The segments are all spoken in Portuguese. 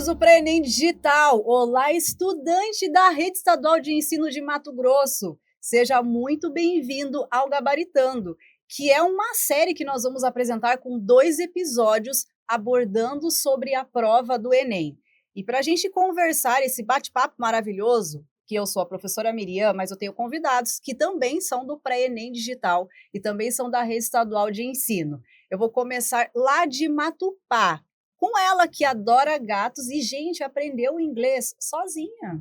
Somos o Pré-ENEM Digital. Olá, estudante da Rede Estadual de Ensino de Mato Grosso. Seja muito bem-vindo ao Gabaritando, que é uma série que nós vamos apresentar com 2 episódios abordando sobre a prova do Enem. E para a gente conversar esse bate-papo maravilhoso, que eu sou a professora Miriam, mas eu tenho convidados que também são do Pré-ENEM Digital e também são da Rede Estadual de Ensino. Eu vou começar lá de Matupá, com ela que adora gatos e, gente, aprendeu inglês sozinha.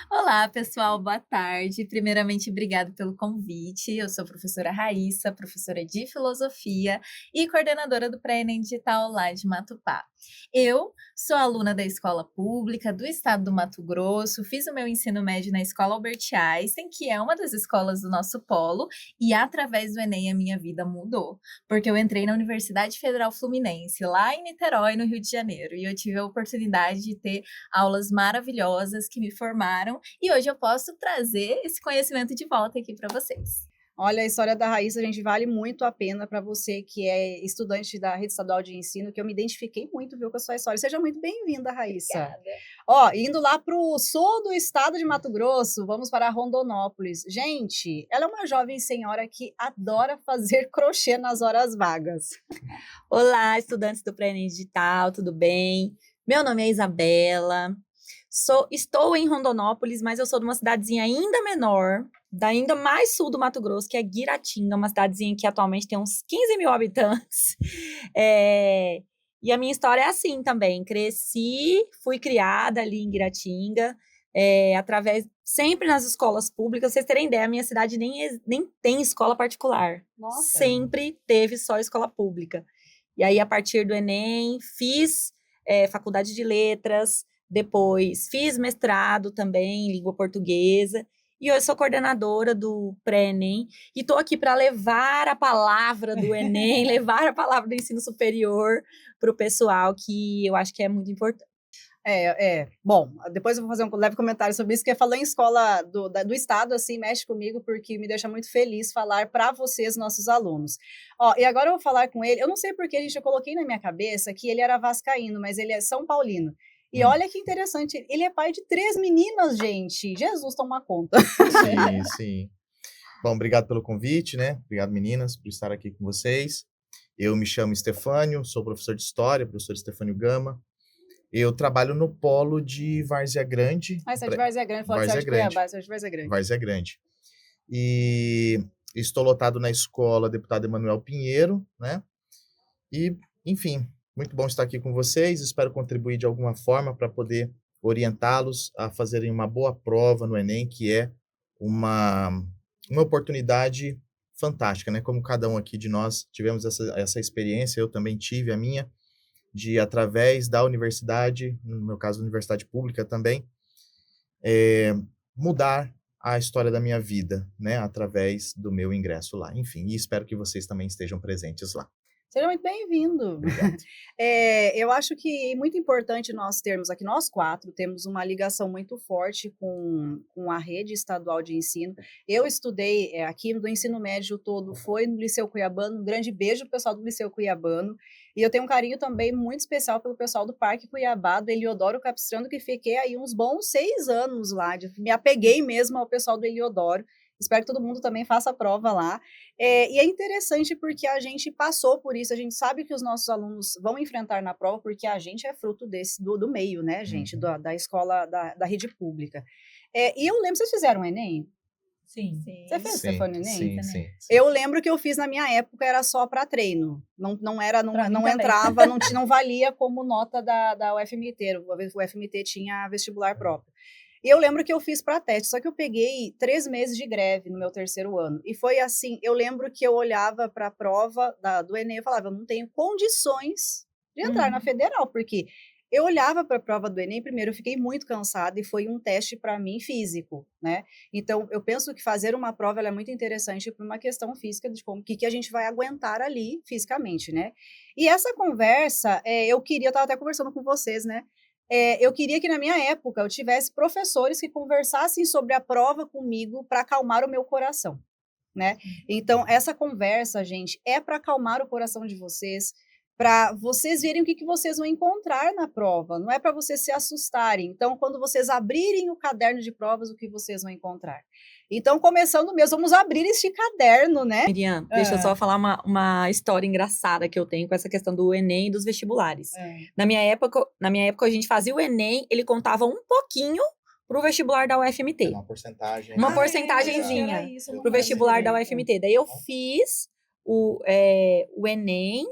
Olá, pessoal, boa tarde. Primeiramente, obrigado pelo convite. Eu sou a professora Raíssa, professora de Filosofia e coordenadora do Pré-ENEM Digital lá de Matupá. Eu sou aluna da escola pública do estado do Mato Grosso, fiz o meu ensino médio na escola Albert Einstein, que é uma das escolas do nosso polo, e através do Enem a minha vida mudou, porque eu entrei na Universidade Federal Fluminense, lá em Niterói, no Rio de Janeiro, e eu tive a oportunidade de ter aulas maravilhosas que me formaram, e hoje eu posso trazer esse conhecimento de volta aqui para vocês. Olha, a história da Raíssa, gente, vale muito a pena para você que é estudante da Rede Estadual de Ensino, que eu me identifiquei muito, viu, com a sua história. Seja muito bem-vinda, Raíssa. Obrigada. Ó, indo lá para o sul do estado de Mato Grosso, vamos para Rondonópolis. Gente, ela é uma jovem senhora que adora fazer crochê nas horas vagas. Olá, estudantes do Pré-ENEM Digital, tudo bem? Meu nome é Isabela, estou em Rondonópolis, mas eu sou de uma cidadezinha ainda menor, ainda mais sul do Mato Grosso, que é Guiratinga, uma cidadezinha que atualmente tem uns 15 mil habitantes. E a minha história é assim também, fui criada ali em Guiratinga, sempre nas escolas públicas. Vocês terem ideia, a minha cidade nem tem escola particular. Nossa. Sempre teve só escola pública. E aí, a partir do Enem, fiz faculdade de letras, depois fiz mestrado também em língua portuguesa, e hoje sou coordenadora do Pré-ENEM, e estou aqui para levar a palavra do Enem, levar a palavra do ensino superior para o pessoal, que eu acho que é muito importante. Bom, depois eu vou fazer um leve comentário sobre isso, que falando em escola do estado, assim, mexe comigo, porque me deixa muito feliz falar para vocês, nossos alunos. Ó, e agora eu vou falar com ele, eu não sei porque, gente, eu coloquei na minha cabeça que ele era vascaíno, mas ele é São Paulino. E olha que interessante, ele é pai de 3 meninas, gente. Jesus toma conta. Sim, sim. Bom, obrigado pelo convite, né? Obrigado, meninas, por estar aqui com vocês. Eu me chamo Estefânio, sou professor de História, professor Estefânio Gama. Eu trabalho no polo de Várzea Grande. Você é de Várzea Grande, falou que você é de Cuiabá, você é de Várzea Grande. Várzea Grande. E estou lotado na escola Deputado Emanuel Pinheiro, né? E, enfim, muito bom estar aqui com vocês. Espero contribuir de alguma forma para poder orientá-los a fazerem uma boa prova no Enem, que é uma oportunidade fantástica, né? Como cada um aqui de nós tivemos essa experiência, eu também tive a minha, de, através da universidade, no meu caso, universidade pública também, mudar a história da minha vida, né? Através do meu ingresso lá. Enfim, e espero que vocês também estejam presentes lá. Seja muito bem-vindo. Obrigado. Eu acho que é muito importante nós termos aqui, nós 4, temos uma ligação muito forte com a rede estadual de ensino. Eu estudei aqui no ensino médio todo, foi no Liceu Cuiabano, um grande beijo pro pessoal do Liceu Cuiabano, e eu tenho um carinho também muito especial pelo pessoal do Parque Cuiabá, do Eliodoro Capistrano, que fiquei aí uns bons 6 anos lá, me apeguei mesmo ao pessoal do Eliodoro. Espero que todo mundo também faça a prova lá. E é interessante porque a gente passou por isso, a gente sabe que os nossos alunos vão enfrentar na prova, porque a gente é fruto do meio, né, gente, da escola, da rede pública. E eu lembro, vocês fizeram o Enem? Sim. Você fez, Stefano, Enem? Sim. Eu lembro que eu fiz na minha época, era só para treino, não entrava, não valia como nota da UFMT, o UFMT tinha vestibular próprio. E eu lembro que eu fiz para teste, só que eu peguei 3 meses de greve no meu 3º ano. E foi assim, eu lembro que eu olhava para a prova do Enem e falava, eu não tenho condições de entrar na federal, porque eu olhava para a prova do Enem, primeiro eu fiquei muito cansada e foi um teste para mim físico, né? Então, eu penso que fazer uma prova ela é muito interessante por uma questão física, de como que a gente vai aguentar ali fisicamente, né? E essa conversa, eu estava até conversando com vocês, né? Eu queria que na minha época eu tivesse professores que conversassem sobre a prova comigo para acalmar o meu coração, né? Então, essa conversa, gente, é para acalmar o coração de vocês, para vocês verem o que vocês vão encontrar na prova, não é para vocês se assustarem. Então, quando vocês abrirem o caderno de provas, o que vocês vão encontrar? Então, começando mesmo, vamos abrir este caderno, né? Miriam, deixa eu só falar uma história engraçada que eu tenho com essa questão do Enem e dos vestibulares. Na minha época, a gente fazia o Enem, ele contava um pouquinho pro vestibular da UFMT. Uma porcentagem. Uma porcentagenzinha pro vestibular da UFMT. Daí eu fiz o Enem,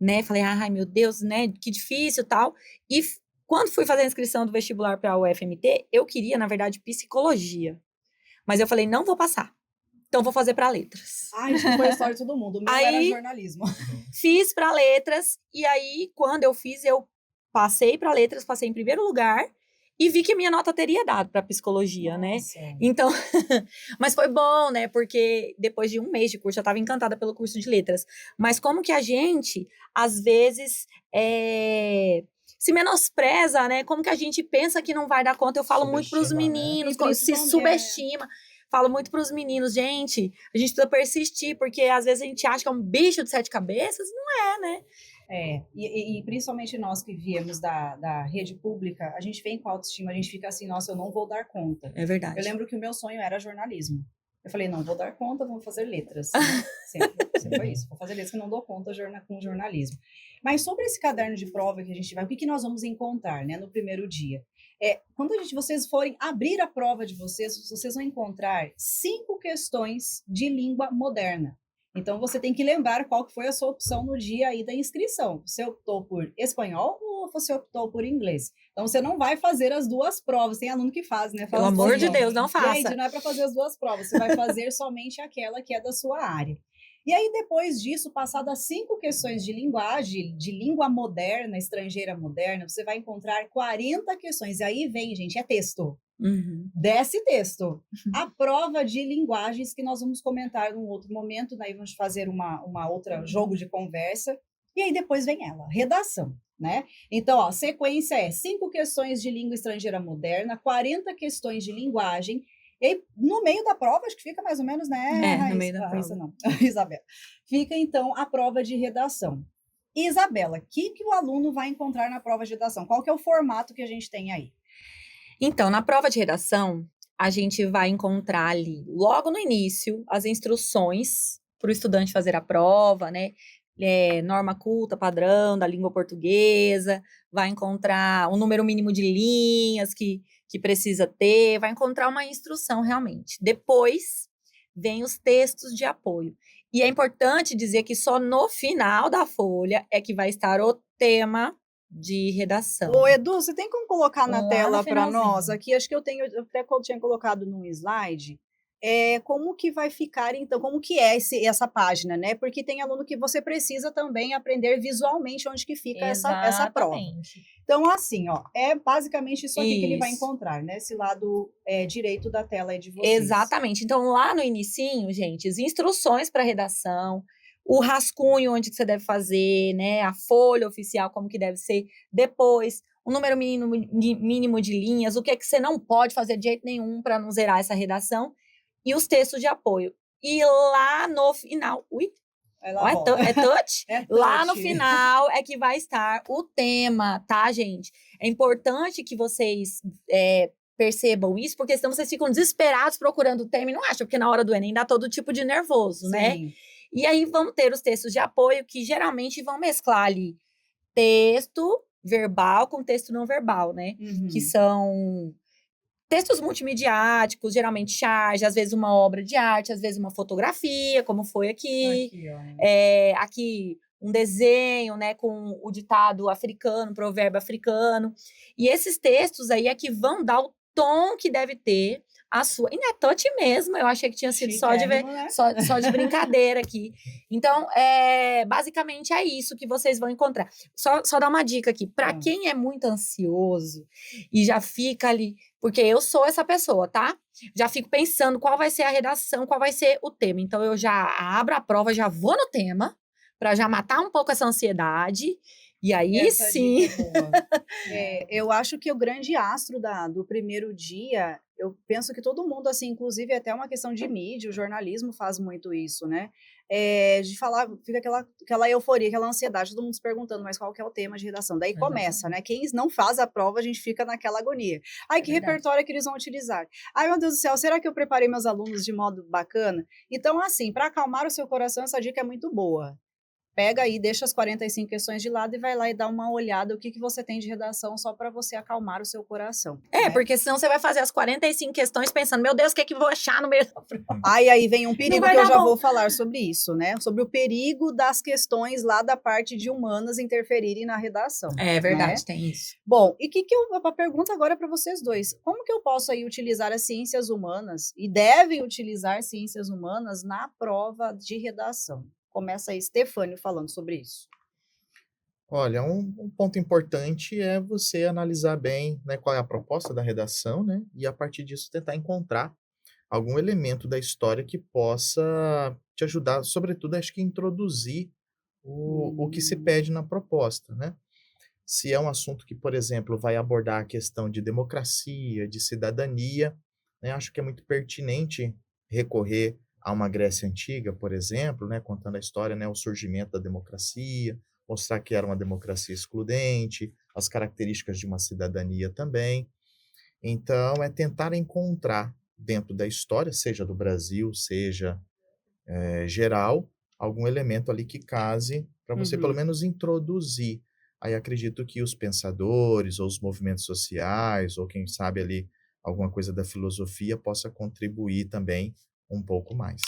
né? Falei, ai meu Deus, né? Que difícil e tal. E quando fui fazer a inscrição do vestibular para a UFMT, eu queria, na verdade, psicologia. Mas eu falei, não vou passar. Então vou fazer para letras. Isso foi a história de todo mundo. O meu era jornalismo. Fiz para letras. E aí, quando eu fiz, eu passei para letras, passei em primeiro lugar. E vi que a minha nota teria dado para psicologia, né? Então, mas foi bom, né? Porque depois de um mês de curso, eu estava encantada pelo curso de letras. Mas como que a gente, às vezes, se menospreza, né? Como que a gente pensa que não vai dar conta? Eu falo muito para os meninos, né? Se subestima. Falo muito para os meninos, gente, a gente precisa persistir, porque às vezes a gente acha que é um bicho de 7 cabeças, não é, né? E principalmente nós que viemos da rede pública, a gente vem com autoestima, a gente fica assim, nossa, eu não vou dar conta. É verdade. Eu lembro que o meu sonho era jornalismo. Eu falei, não vou dar conta, vou fazer letras. Sempre foi isso, vou fazer letras que não dou conta com jornalismo. Mas sobre esse caderno de prova que a gente vai, o que nós vamos encontrar, né, no primeiro dia? Quando vocês forem abrir a prova de vocês vão encontrar 5 questões de língua moderna. Então, você tem que lembrar qual que foi a sua opção no dia aí da inscrição. Você optou por espanhol ou você optou por inglês? Então, você não vai fazer as 2 provas. Tem aluno que faz, né? Pelo amor de Deus, não faça. Gente, não é para fazer as 2 provas. Você vai fazer somente aquela que é da sua área. E aí, depois disso, passadas 5 questões de linguagem, de língua moderna, estrangeira moderna, você vai encontrar 40 questões. E aí vem, gente, é texto. Desce texto. A prova de linguagens que nós vamos comentar num outro momento, daí vamos fazer uma outra jogo de conversa, e aí depois vem ela, redação, né? Então, ó, sequência 5 questões de língua estrangeira moderna, 40 questões de linguagem, e aí, no meio da prova, acho que fica mais ou menos, né? No meio da prova. Não, Isabela. Fica, então, a prova de redação. Isabela, o que o aluno vai encontrar na prova de redação? Qual que é o formato que a gente tem aí? Então, na prova de redação, a gente vai encontrar ali, logo no início, as instruções para o estudante fazer a prova, né? Norma culta, padrão da língua portuguesa, vai encontrar o número mínimo de linhas que precisa ter, vai encontrar uma instrução realmente. Depois, vem os textos de apoio. E é importante dizer que só no final da folha é que vai estar o tema de redação. Ô, Edu, você tem como colocar na tela para nós? Aqui, acho que eu até tinha colocado num slide, como que vai ficar, então, como que é essa página, né? Porque tem aluno que você precisa também aprender visualmente onde que fica essa prova. Então, assim, ó, é basicamente isso aqui que ele vai encontrar, né? Esse lado direito da tela aí de vocês. Exatamente. Então, lá no inicinho, gente, as instruções para redação, o rascunho onde que você deve fazer, né? A folha oficial, como que deve ser. Depois, o número mínimo de linhas, o que é que você não pode fazer de jeito nenhum para não zerar essa redação. E os textos de apoio. E lá no final... Ui! É touch? Lá no final é que vai estar o tema, tá, gente? É importante que vocês percebam isso, porque senão vocês ficam desesperados procurando o tema e não acham, porque na hora do Enem dá todo tipo de nervoso, né? E aí vão ter os textos de apoio que geralmente vão mesclar ali texto verbal com texto não verbal, né? Que são textos multimediáticos, geralmente charge, às vezes uma obra de arte, às vezes uma fotografia, como foi aqui. Aqui um desenho, né, com o ditado africano, provérbio africano. E esses textos aí é que vão dar o tom que deve ter a sua... E não é touch mesmo, eu achei que tinha sido só de brincadeira aqui. Então, basicamente é isso que vocês vão encontrar. Só dar uma dica aqui. Para quem é muito ansioso e já fica ali... Porque eu sou essa pessoa, tá? Já fico pensando qual vai ser a redação, qual vai ser o tema. Então, eu já abro a prova, já vou no tema, para já matar um pouco essa ansiedade. E aí essa sim... eu acho que o grande astro do primeiro dia, eu penso que todo mundo, assim, inclusive até uma questão de mídia, o jornalismo faz muito isso, né? de falar, fica aquela euforia, aquela ansiedade, todo mundo se perguntando, mas qual que é o tema de redação? Daí começa, né? Quem não faz a prova, a gente fica naquela agonia. Ai, que repertório é que eles vão utilizar? Ai, meu Deus do céu, será que eu preparei meus alunos de modo bacana? Então, assim, para acalmar o seu coração, essa dica é muito boa. Pega aí, deixa as 45 questões de lado e vai lá e dá uma olhada o que você tem de redação só para você acalmar o seu coração. Né? Porque senão você vai fazer as 45 questões pensando, meu Deus, o que é que vou achar no meio da prova? Aí vem um perigo que eu já vou falar sobre isso, né? Sobre o perigo das questões lá da parte de humanas interferirem na redação. É verdade, né? tem isso. Bom, e a pergunta agora é para vocês dois. Como que eu posso aí utilizar as ciências humanas e devem utilizar ciências humanas na prova de redação? Começa aí, Stefânio, falando sobre isso. Olha, um ponto importante é você analisar bem, né, qual é a proposta da redação, né, e a partir disso tentar encontrar algum elemento da história que possa te ajudar, sobretudo, acho que introduzir o que se pede na proposta, né? Se é um assunto que, por exemplo, vai abordar a questão de democracia, de cidadania, né, acho que é muito pertinente recorrer a uma Grécia Antiga, por exemplo, né, contando a história, né, o surgimento da democracia, mostrar que era uma democracia excludente, as características de uma cidadania também. Então, é tentar encontrar dentro da história, seja do Brasil, seja geral, algum elemento ali que case para você pelo menos introduzir. Aí acredito que os pensadores, ou os movimentos sociais, ou quem sabe ali alguma coisa da filosofia possa contribuir também um pouco mais.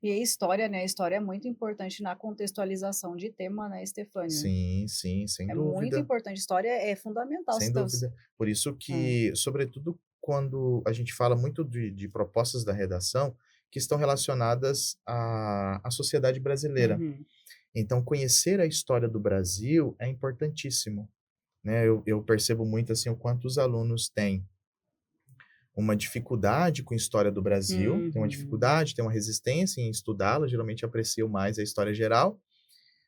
E a história, né? A história é muito importante na contextualização de tema, né, Stefânio? Sim, sem dúvida. É muito importante. História é fundamental. Sem dúvida. Por isso que, sobretudo quando a gente fala muito de propostas da redação que estão relacionadas à sociedade brasileira. Então, conhecer a história do Brasil é importantíssimo, né? Eu percebo muito assim o quanto os alunos têm uma dificuldade com a história do Brasil, tem uma dificuldade, tem uma resistência em estudá-la, geralmente apreciam mais a história geral,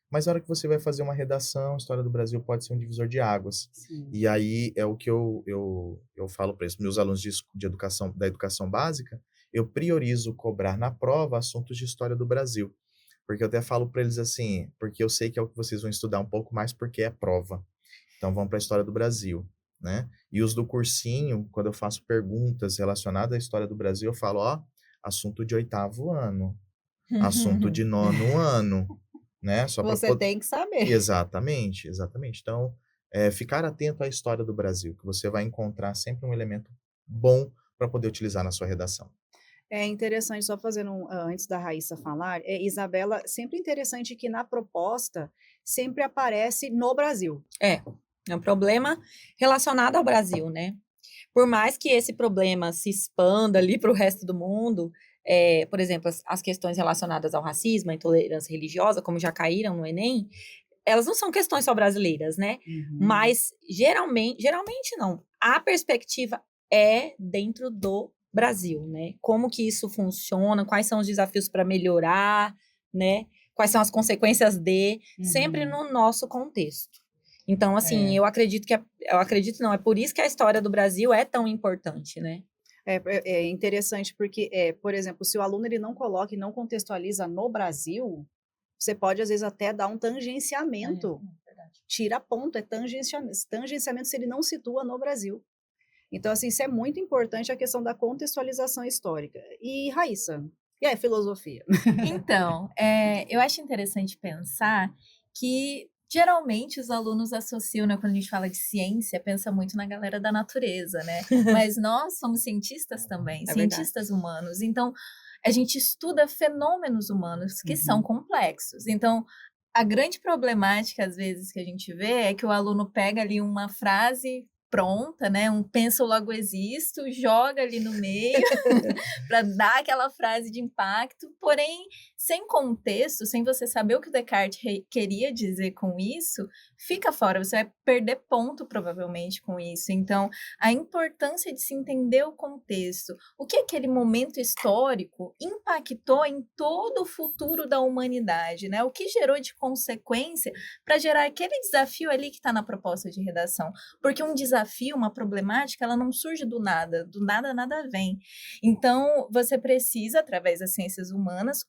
mas na hora que você vai fazer uma redação, a história do Brasil pode ser um divisor de águas. Sim. E aí é o que eu falo para os meus alunos de educação, da educação básica, eu priorizo cobrar na prova assuntos de história do Brasil. Porque eu até falo para eles assim, porque eu sei que é o que vocês vão estudar um pouco mais porque é prova. Então vão para a história do Brasil, né? E os do cursinho, quando eu faço perguntas relacionadas à história do Brasil, eu falo, assunto de 8º ano, assunto de 9º ano, né? Só você tem que saber. Exatamente. Então, ficar atento à história do Brasil, que você vai encontrar sempre um elemento bom para poder utilizar na sua redação. É interessante, só fazendo antes da Raíssa falar, Isabela, sempre interessante que na proposta sempre aparece no Brasil. É um problema relacionado ao Brasil, né? Por mais que esse problema se expanda ali para o resto do mundo, por exemplo, as questões relacionadas ao racismo, à intolerância religiosa, como já caíram no Enem, elas não são questões só brasileiras, né? Mas geralmente não. A perspectiva é dentro do Brasil, né? Como que isso funciona, quais são os desafios para melhorar, né? Quais são as consequências sempre no nosso contexto. Então, assim, eu acredito não, é por isso que a história do Brasil é tão importante, né? É interessante porque, por exemplo, se o aluno ele não coloca e não contextualiza no Brasil, você pode, às vezes, até dar um tangenciamento. Tira ponto, é tangenciamento se ele não situa no Brasil. Então, assim, isso é muito importante, a questão da contextualização histórica. E, Raíssa, e a filosofia? Então, eu acho interessante pensar que, geralmente, os alunos associam, né, quando a gente fala de ciência, pensa muito na galera da natureza, né? Mas nós somos cientistas também, cientistas humanos. Então, a gente estuda fenômenos humanos que são complexos. Então, a grande problemática, às vezes, que a gente vê é que o aluno pega ali uma frase pronta, né? Um penso logo existo, joga ali no meio para dar aquela frase de impacto, porém, sem contexto, sem você saber o que o Descartes queria dizer com isso, fica fora, você vai perder ponto provavelmente com isso. Então, a importância de se entender o contexto, o que aquele momento histórico impactou em todo o futuro da humanidade, né? O que gerou de consequência para gerar aquele desafio ali que está na proposta de redação, porque um desafio, uma problemática, ela não surge do nada nada vem. Então, você precisa, através das ciências humanas,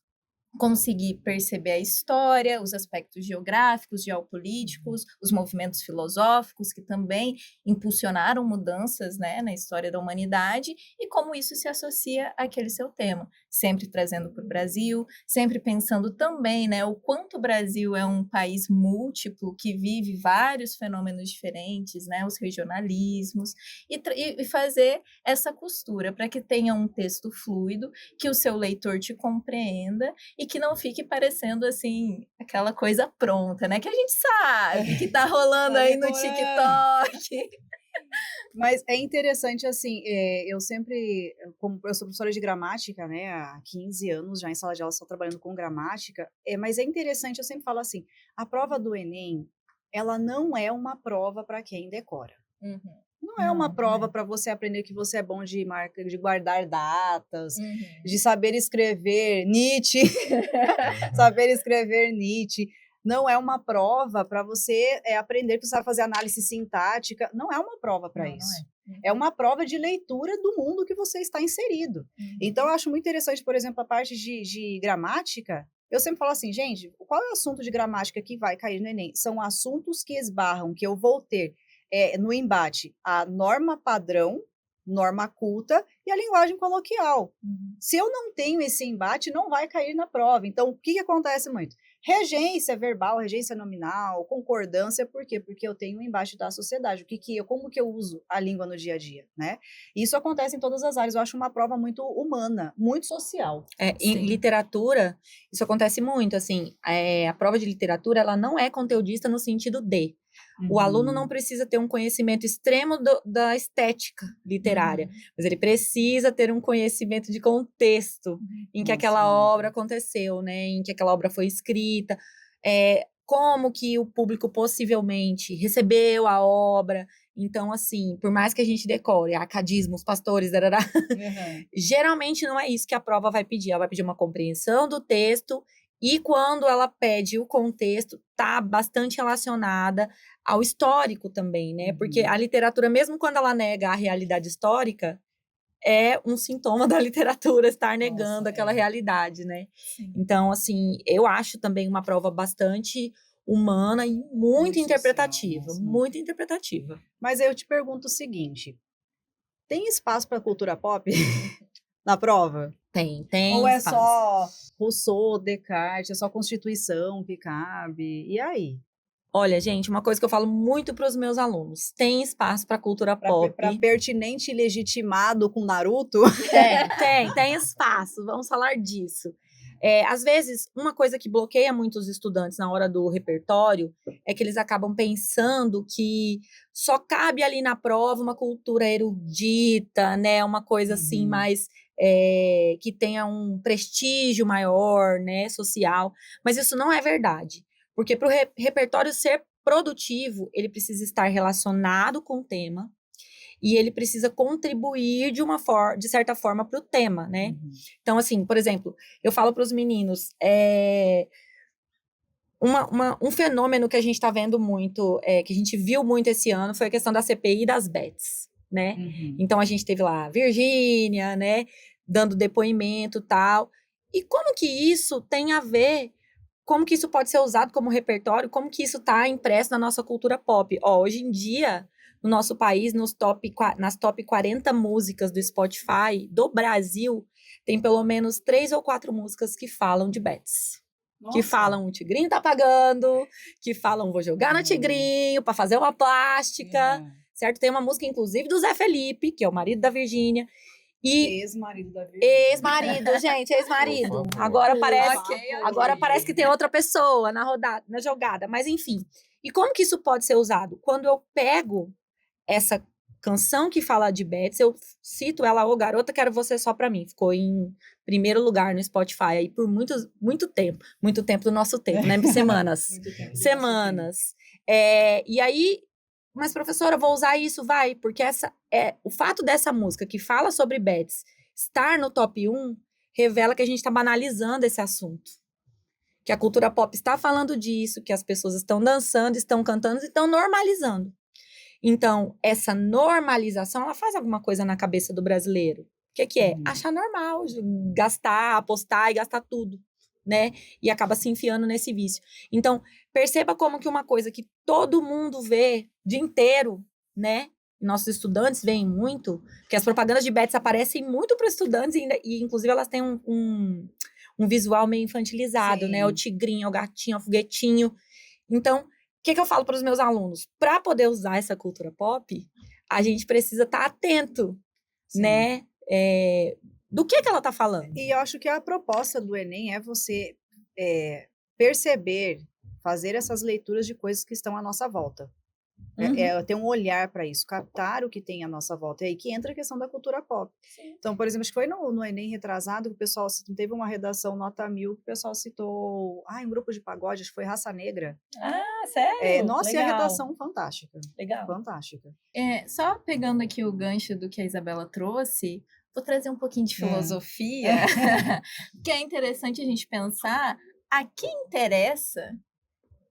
conseguir perceber a história, os aspectos geográficos, geopolíticos, os movimentos filosóficos que também impulsionaram mudanças, né, na história da humanidade e como isso se associa àquele seu tema, sempre trazendo para o Brasil, sempre pensando também, né, o quanto o Brasil é um país múltiplo que vive vários fenômenos diferentes, né, os regionalismos e fazer essa costura para que tenha um texto fluido, que o seu leitor te compreenda e que não fique parecendo, assim, aquela coisa pronta, né? Que a gente sabe que tá rolando aí no TikTok. Mas é interessante, assim, eu sempre, como eu sou professora de gramática, né, há 15 anos já em sala de aula, estou trabalhando com gramática, mas é interessante, eu sempre falo assim, a prova do Enem, ela não é uma prova para quem decora. Não é uma prova para você aprender que você é bom de guardar datas, de saber escrever Nietzsche, saber escrever Nietzsche. Não é uma prova para você aprender que você vai fazer análise sintática. Não é uma prova para isso. É uma prova de leitura do mundo que você está inserido. Então, eu acho muito interessante, por exemplo, a parte de gramática. Eu sempre falo assim, gente, qual é o assunto de gramática que vai cair no Enem? São assuntos que esbarram, que eu vou ter no embate a norma padrão, norma culta e a linguagem coloquial. Se eu não tenho esse embate, não vai cair na prova. Então, o que acontece muito? Regência verbal, regência nominal, concordância, por quê? Porque eu tenho um embate da sociedade. Como que eu uso a língua no dia a dia, né? Isso acontece em todas as áreas. Eu acho uma prova muito humana, muito social. Em literatura, isso acontece muito, assim, a prova de literatura, ela não é conteudista no sentido de o aluno não precisa ter um conhecimento extremo da estética literária, mas ele precisa ter um conhecimento de contexto em que aquela obra aconteceu, né? Em que aquela obra foi escrita, como que o público possivelmente recebeu a obra. Então, assim, por mais que a gente decore acadismos, pastores, geralmente não é isso que a prova vai pedir. Ela vai pedir uma compreensão do texto e quando ela pede o contexto, tá bastante relacionada ao histórico também, né? Porque a literatura, mesmo quando ela nega a realidade histórica, é um sintoma da literatura estar negando aquela realidade, né? Sim. Então, assim, eu acho também uma prova bastante humana e muito interpretativa, social, muito interpretativa. Mas eu te pergunto o seguinte, tem espaço para cultura pop na prova? Tem Ou é espaço. só Rousseau, Descartes, é só Constituição que cabe? E aí? Olha, gente, uma coisa que eu falo muito para os meus alunos, tem espaço para cultura pop. Para pertinente e legitimado com Naruto? Tem espaço, vamos falar disso. Às vezes, uma coisa que bloqueia muito os estudantes na hora do repertório é que eles acabam pensando que só cabe ali na prova uma cultura erudita, né? Uma coisa assim mais que tenha um prestígio maior, né? Social. Mas isso não é verdade. Porque para o repertório ser produtivo, ele precisa estar relacionado com o tema e ele precisa contribuir de certa forma para o tema, né? Então, assim, por exemplo, eu falo para os meninos, um fenômeno que a gente está vendo muito, que a gente viu muito esse ano, foi a questão da CPI das bets, né? Então, a gente teve lá a Virgínia, né, dando depoimento e tal. E como que isso tem a ver, como que isso pode ser usado como repertório, como que isso está impresso na nossa cultura pop? Hoje em dia, no nosso país, nas top 40 músicas do Spotify do Brasil, tem pelo menos 3 ou 4 músicas que falam de bets. Nossa. Que falam o tigrinho tá pagando, que falam vou jogar no tigrinho para fazer uma plástica, certo? Tem uma música, inclusive, do Zé Felipe, que é o marido da Virgínia. Ex-marido da Virgínia. Ex-marido, gente, ex-marido. Agora parece que tem outra pessoa na jogada, mas enfim. E como que isso pode ser usado? Quando eu pego essa canção que fala de bets, eu cito ela, Ô Garota, Quero Você Só Pra Mim. Ficou em primeiro lugar no Spotify aí por muito tempo do nosso tempo, né? Semanas. Semanas. E aí, mas professora, eu vou usar isso, vai, porque o fato dessa música que fala sobre bets estar no top 1 revela que a gente está banalizando esse assunto. Que a cultura pop está falando disso, que as pessoas estão dançando, estão cantando e estão normalizando. Então, essa normalização, ela faz alguma coisa na cabeça do brasileiro. O que é? Achar normal, gastar, apostar e gastar tudo, né? E acaba se enfiando nesse vício. Então, perceba como que uma coisa que todo mundo vê o dia inteiro, né? Nossos estudantes veem muito, que as propagandas de bets aparecem muito para estudantes e inclusive elas têm um visual meio infantilizado, né? O tigrinho, o gatinho, o foguetinho. Então, o que eu falo para os meus alunos? Para poder usar essa cultura pop, a gente precisa estar atento, né? Do que ela está falando. E eu acho que a proposta do Enem é você perceber, fazer essas leituras de coisas que estão à nossa volta. Ter um olhar para isso, captar o que tem à nossa volta. É aí que entra a questão da cultura pop. Sim. Então, por exemplo, acho que foi no Enem retrasado que o pessoal teve uma redação nota 1000 que o pessoal citou um grupo de pagode, acho que foi Raça Negra. Ah, sério? Nossa, legal. E a redação fantástica. Legal. Fantástica. Só pegando aqui o gancho do que a Isabela trouxe, vou trazer um pouquinho de filosofia, que é interessante a gente pensar a que interessa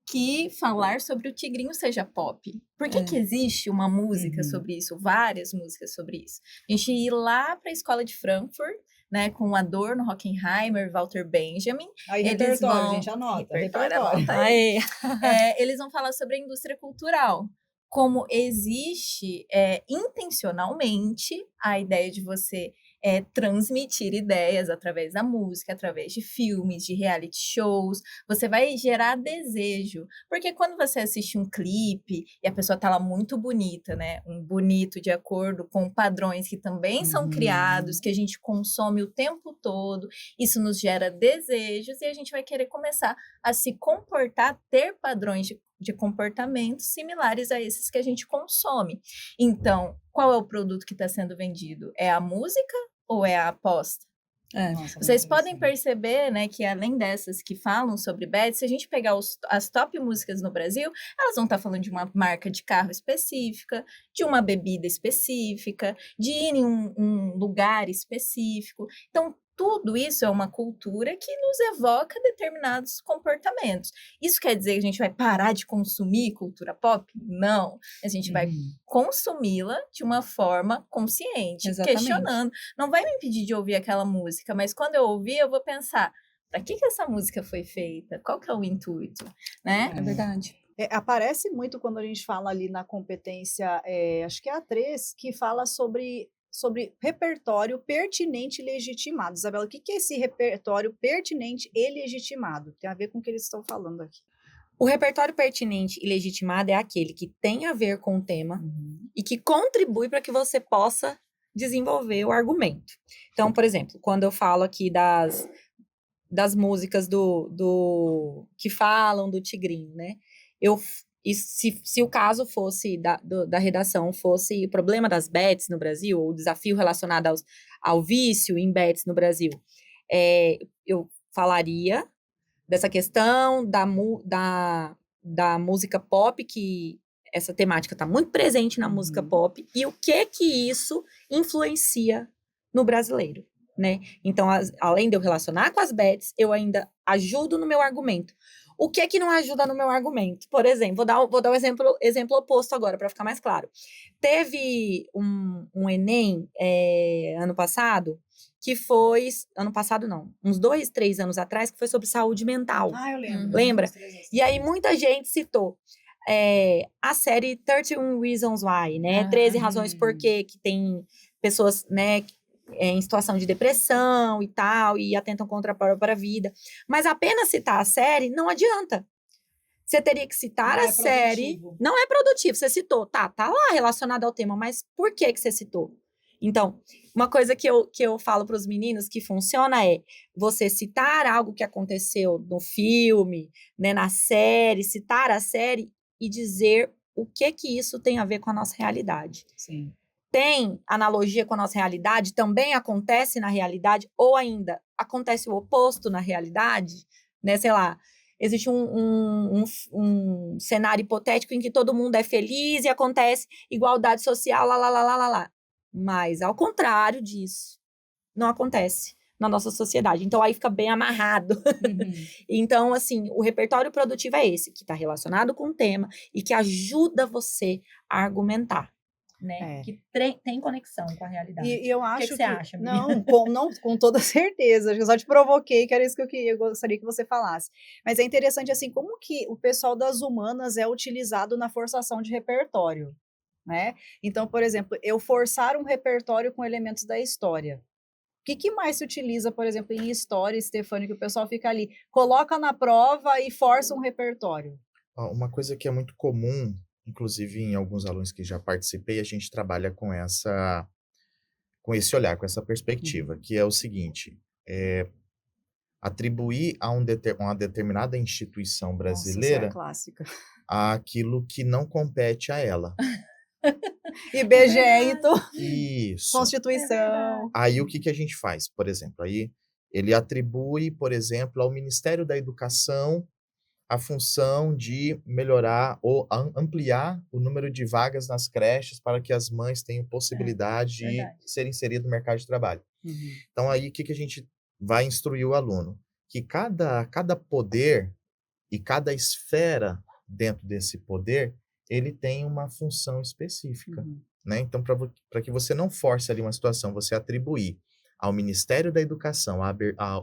que falar sobre o tigrinho seja pop. Por que existe uma música sobre isso, várias músicas sobre isso? A gente ir lá para a escola de Frankfurt, né, com Adorno, Hockenheimer, Walter Benjamin. Aí repertório, gente, anota. Repertório. Aí. Eles vão falar sobre a indústria cultural. Como existe intencionalmente a ideia de você transmitir ideias através da música, através de filmes, de reality shows. Você vai gerar desejo. Porque quando você assiste um clipe e a pessoa tá lá muito bonita, né? Um bonito de acordo com padrões que também são criados, que a gente consome o tempo todo, isso nos gera desejos e a gente vai querer começar a se comportar, ter padrões de comportamentos similares a esses que a gente consome. Então, qual é o produto que está sendo vendido? É a música ou é a aposta? Nossa, vocês podem perceber, né, que além dessas que falam sobre bets, se a gente pegar as top músicas no Brasil, elas vão estar falando de uma marca de carro específica, de uma bebida específica, de ir em um lugar específico. Então, tudo isso é uma cultura que nos evoca determinados comportamentos. Isso quer dizer que a gente vai parar de consumir cultura pop? Não. A gente vai consumi-la de uma forma consciente, questionando. Não vai me impedir de ouvir aquela música, mas quando eu ouvir, eu vou pensar, para que essa música foi feita? Qual que é o intuito? Né? É verdade. Aparece muito quando a gente fala ali na competência, acho que é a 3, que fala sobre repertório pertinente e legitimado. Isabela, o que é esse repertório pertinente e legitimado? Tem a ver com o que eles estão falando aqui. O repertório pertinente e legitimado é aquele que tem a ver com o tema e que contribui para que você possa desenvolver o argumento. Então, por exemplo, quando eu falo aqui das músicas que falam do tigrinho, né? E se o caso fosse da redação fosse o problema das bets no Brasil, ou o desafio relacionado ao vício em bets no Brasil, eu falaria dessa questão da música pop, que essa temática está muito presente na música pop, e o que isso influencia no brasileiro, né? Então, além de eu relacionar com as bets, eu ainda ajudo no meu argumento. O que não ajuda no meu argumento? Por exemplo, vou dar um exemplo oposto agora, para ficar mais claro. Teve um Enem ano passado, que foi... Ano passado, não. Uns 2, 3 anos atrás, que foi sobre saúde mental. Eu lembro. Lembra? E aí, muita gente citou a série 13 Reasons Why, né? 13 razões por quê, que tem pessoas, né... em situação de depressão e tal, e atentam contra a própria vida. Mas apenas citar a série não adianta. Você teria que citar a série. Não é produtivo. Você citou, tá lá relacionado ao tema, mas por que você citou? Então, uma coisa que eu falo para os meninos que funciona é você citar algo que aconteceu no filme, né, na série, citar a série e dizer o que isso tem a ver com a nossa realidade. Sim. Tem analogia com a nossa realidade, também acontece na realidade, ou ainda acontece o oposto na realidade, né? Sei lá, existe um cenário hipotético em que todo mundo é feliz e acontece igualdade social, lá. Mas, ao contrário disso, não acontece na nossa sociedade. Então, aí fica bem amarrado. Então, assim, o repertório produtivo é esse, que está relacionado com o tema e que ajuda você a argumentar. né? É. Que tem conexão com a realidade. E eu acho que você acha, menina? não, com toda certeza. Acho que eu só te provoquei, que era isso que eu gostaria que você falasse. Mas é interessante, assim, como que o pessoal das humanas é utilizado na forçação de repertório, né? Então, por exemplo, eu forçar um repertório com elementos da história. O que mais se utiliza, por exemplo, em história, Stefânia, que o pessoal fica ali, coloca na prova e força um repertório? Ó, uma coisa que é muito comum, inclusive em alguns alunos que já participei, a gente trabalha com esse olhar, com essa perspectiva, que é o seguinte, atribuir a uma determinada instituição Nossa, essa é a brasileira clássica. aquilo que não compete a ela. IBGE e tudo, Isso. Constituição. Aí o que a gente faz, por exemplo? Aí ele atribui, por exemplo, ao Ministério da Educação a função de melhorar ou ampliar o número de vagas nas creches para que as mães tenham possibilidade de verdade. ser inseridas no mercado de trabalho. Uhum. Então, aí, o que a gente vai instruir o aluno? Que cada poder e cada esfera dentro desse poder, ele tem uma função específica, Uhum. né? Então, para que você não force ali uma situação, você atribuir ao Ministério da Educação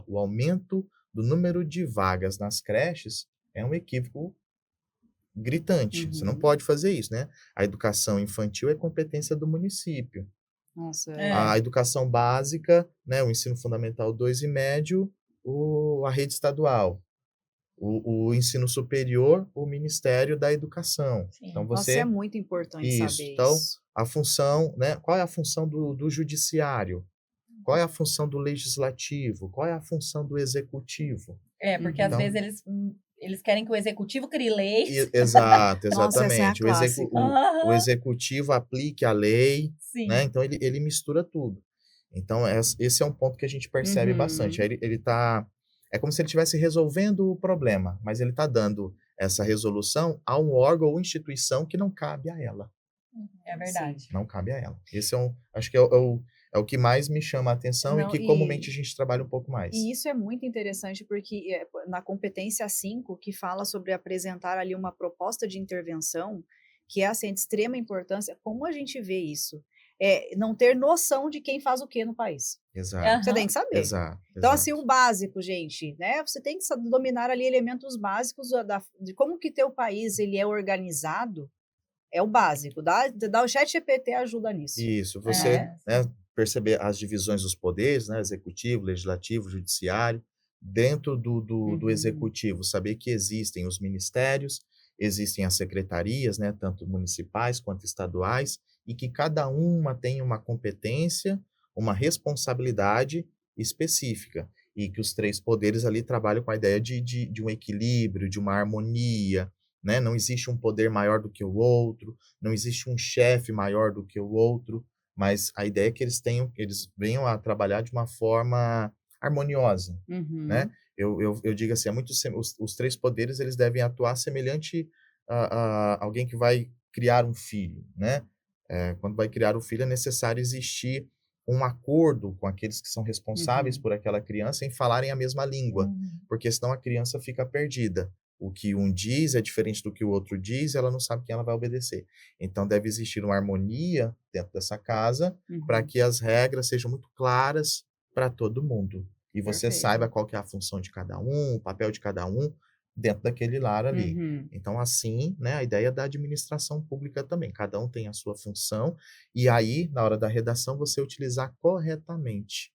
o aumento do número de vagas nas creches, é um equívoco gritante. Você não Uhum. pode fazer isso, né? A educação infantil é competência do município. Nossa, A educação básica, né, o ensino fundamental 2 e médio, a rede estadual. O ensino superior, o Ministério da Educação. Sim. Então Nossa, é você muito importante isso. saber Então, isso. a função, né? Qual é a função do judiciário? Qual é a função do legislativo? Qual é a função do executivo? Porque às Então, vezes eles querem que o executivo crie leis. Exato, Nossa, essa é a exatamente. clássica. O executivo aplique a lei, Sim. né? Então ele mistura tudo. Então esse é um ponto que a gente percebe bastante. Aí ele tá, é como se ele estivesse resolvendo o problema, mas ele está dando essa resolução a um órgão ou instituição que não cabe a ela. É verdade. Não cabe a ela. Esse acho que é o que mais me chama a atenção e Não, que comumente a gente trabalha um pouco mais. E isso é muito interessante porque na competência 5, que fala sobre apresentar ali uma proposta de intervenção, que é assim, de extrema importância, como a gente vê isso? Não ter noção de quem faz o que no país. Exato, Você tem que saber. exato. Então, assim, o básico, gente, né? Você tem que dominar ali elementos básicos de como que teu país ele é organizado, é o básico. O ChatGPT ajuda nisso. Isso, você né, perceber as divisões dos poderes, né, executivo, legislativo, judiciário, dentro do executivo, saber que existem os ministérios, existem as secretarias, né, tanto municipais quanto estaduais, e que cada uma tem uma competência, uma responsabilidade específica, e que os 3 poderes ali trabalham com a ideia de um equilíbrio, de uma harmonia, né? Não existe um poder maior do que o outro, não existe um chefe maior do que o outro, mas a ideia é que eles venham a trabalhar de uma forma harmoniosa, né? Eu digo assim, os 3 poderes eles devem atuar semelhante a alguém que vai criar um filho, né? Quando vai criar um filho é necessário existir um acordo com aqueles que são responsáveis por aquela criança em falarem a mesma língua, porque senão a criança fica perdida. O que um diz é diferente do que o outro diz, ela não sabe quem ela vai obedecer. Então, deve existir uma harmonia dentro dessa casa para que as regras sejam muito claras para todo mundo. E você saiba qual que é a função de cada um, o papel de cada um dentro daquele lar ali. Então, assim, né, a ideia da administração pública também. Cada um tem a sua função e aí, na hora da redação, você utilizar corretamente.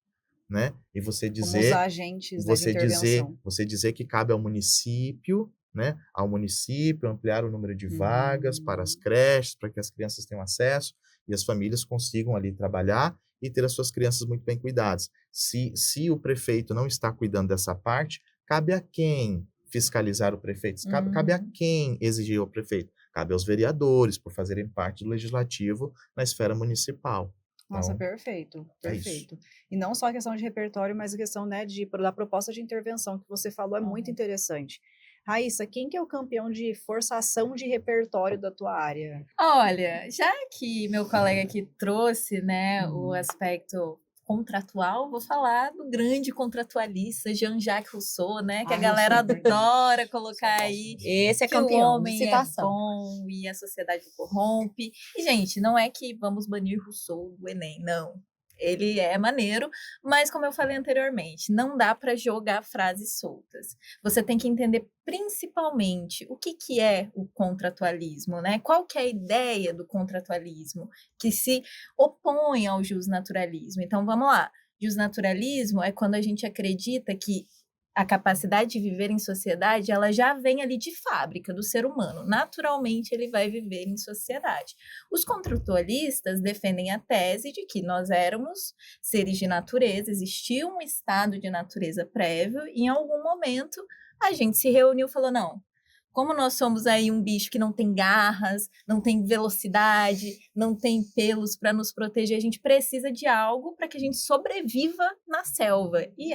Né? E você dizer, como os agentes da intervenção. Você dizer que cabe ao município, né? Ao município ampliar o número de vagas para as creches, para que as crianças tenham acesso e as famílias consigam ali trabalhar e ter as suas crianças muito bem cuidadas. Se o prefeito não está cuidando dessa parte, cabe a quem fiscalizar o prefeito? Cabe a quem exigir o prefeito? Cabe aos vereadores por fazerem parte do legislativo na esfera municipal. Nossa, Então, perfeito. E não só a questão de repertório, mas a questão, né, da proposta de intervenção que você falou é muito interessante. Raíssa, quem que é o campeão de forçação de repertório da tua área? Olha, já que meu colega aqui trouxe, né, o aspecto contratual, vou falar do grande contratualista Jean-Jacques Rousseau, né? Que a galera adora colocar aí. Esse é que o campeão de homem é citação. bom e a sociedade o corrompe. E, gente, não é que vamos banir Rousseau do Enem, não. Ele é maneiro, mas como eu falei anteriormente, não dá para jogar frases soltas. Você tem que entender principalmente o que é o contratualismo, né? Qual que é a ideia do contratualismo que se opõe ao justnaturalismo. Então, vamos lá. Justnaturalismo é quando a gente acredita que a capacidade de viver em sociedade, ela já vem ali de fábrica do ser humano. Naturalmente, ele vai viver em sociedade. Os contratualistas defendem a tese de que nós éramos seres de natureza, existia um estado de natureza prévio, e em algum momento a gente se reuniu e falou, não, como nós somos aí um bicho que não tem garras, não tem velocidade, não tem pelos para nos proteger, a gente precisa de algo para que a gente sobreviva na selva. E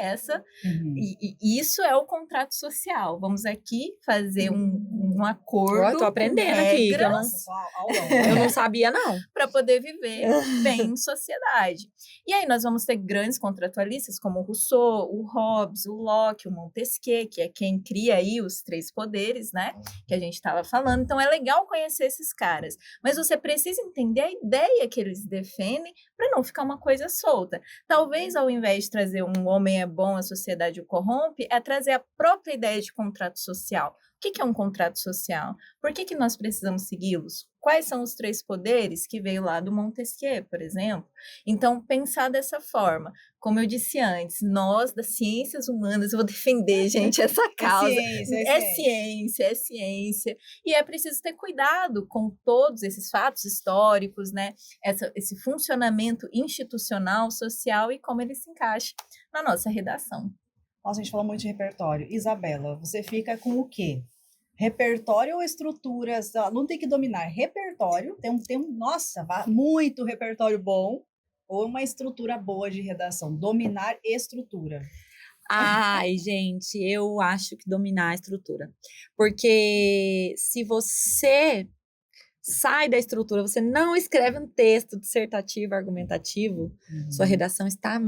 isso é o contrato social. Vamos aqui fazer um acordo. Eu tô aprendendo com aqui, que eu não sabia, não. Para poder viver bem em sociedade. E aí nós vamos ter grandes contratualistas como o Rousseau, o Hobbes, o Locke, o Montesquieu, que é quem cria aí os 3 poderes, né? Que a gente estava falando. Então, é legal conhecer esses caras. Mas você precisa entender a ideia que eles defendem para não ficar uma coisa solta. Talvez, ao invés de trazer um homem é bom, a sociedade o corrompe, é trazer a própria ideia de contrato social. O que é um contrato social? Por que nós precisamos segui-los? Quais são os 3 poderes que veio lá do Montesquieu, por exemplo? Então, pensar dessa forma. Como eu disse antes, nós, das ciências humanas, eu vou defender, gente, essa causa. É ciência. E é preciso ter cuidado com todos esses fatos históricos, né? Esse funcionamento institucional, social e como ele se encaixa na nossa redação. Nossa, a gente falou muito de repertório. Isabela, você fica com o quê? Repertório ou estruturas? Não tem que dominar. Repertório, nossa, muito repertório bom, ou uma estrutura boa de redação. Dominar estrutura. Ai, gente, eu acho que dominar a estrutura. Porque se você sai da estrutura, você não escreve um texto dissertativo, argumentativo, sua redação está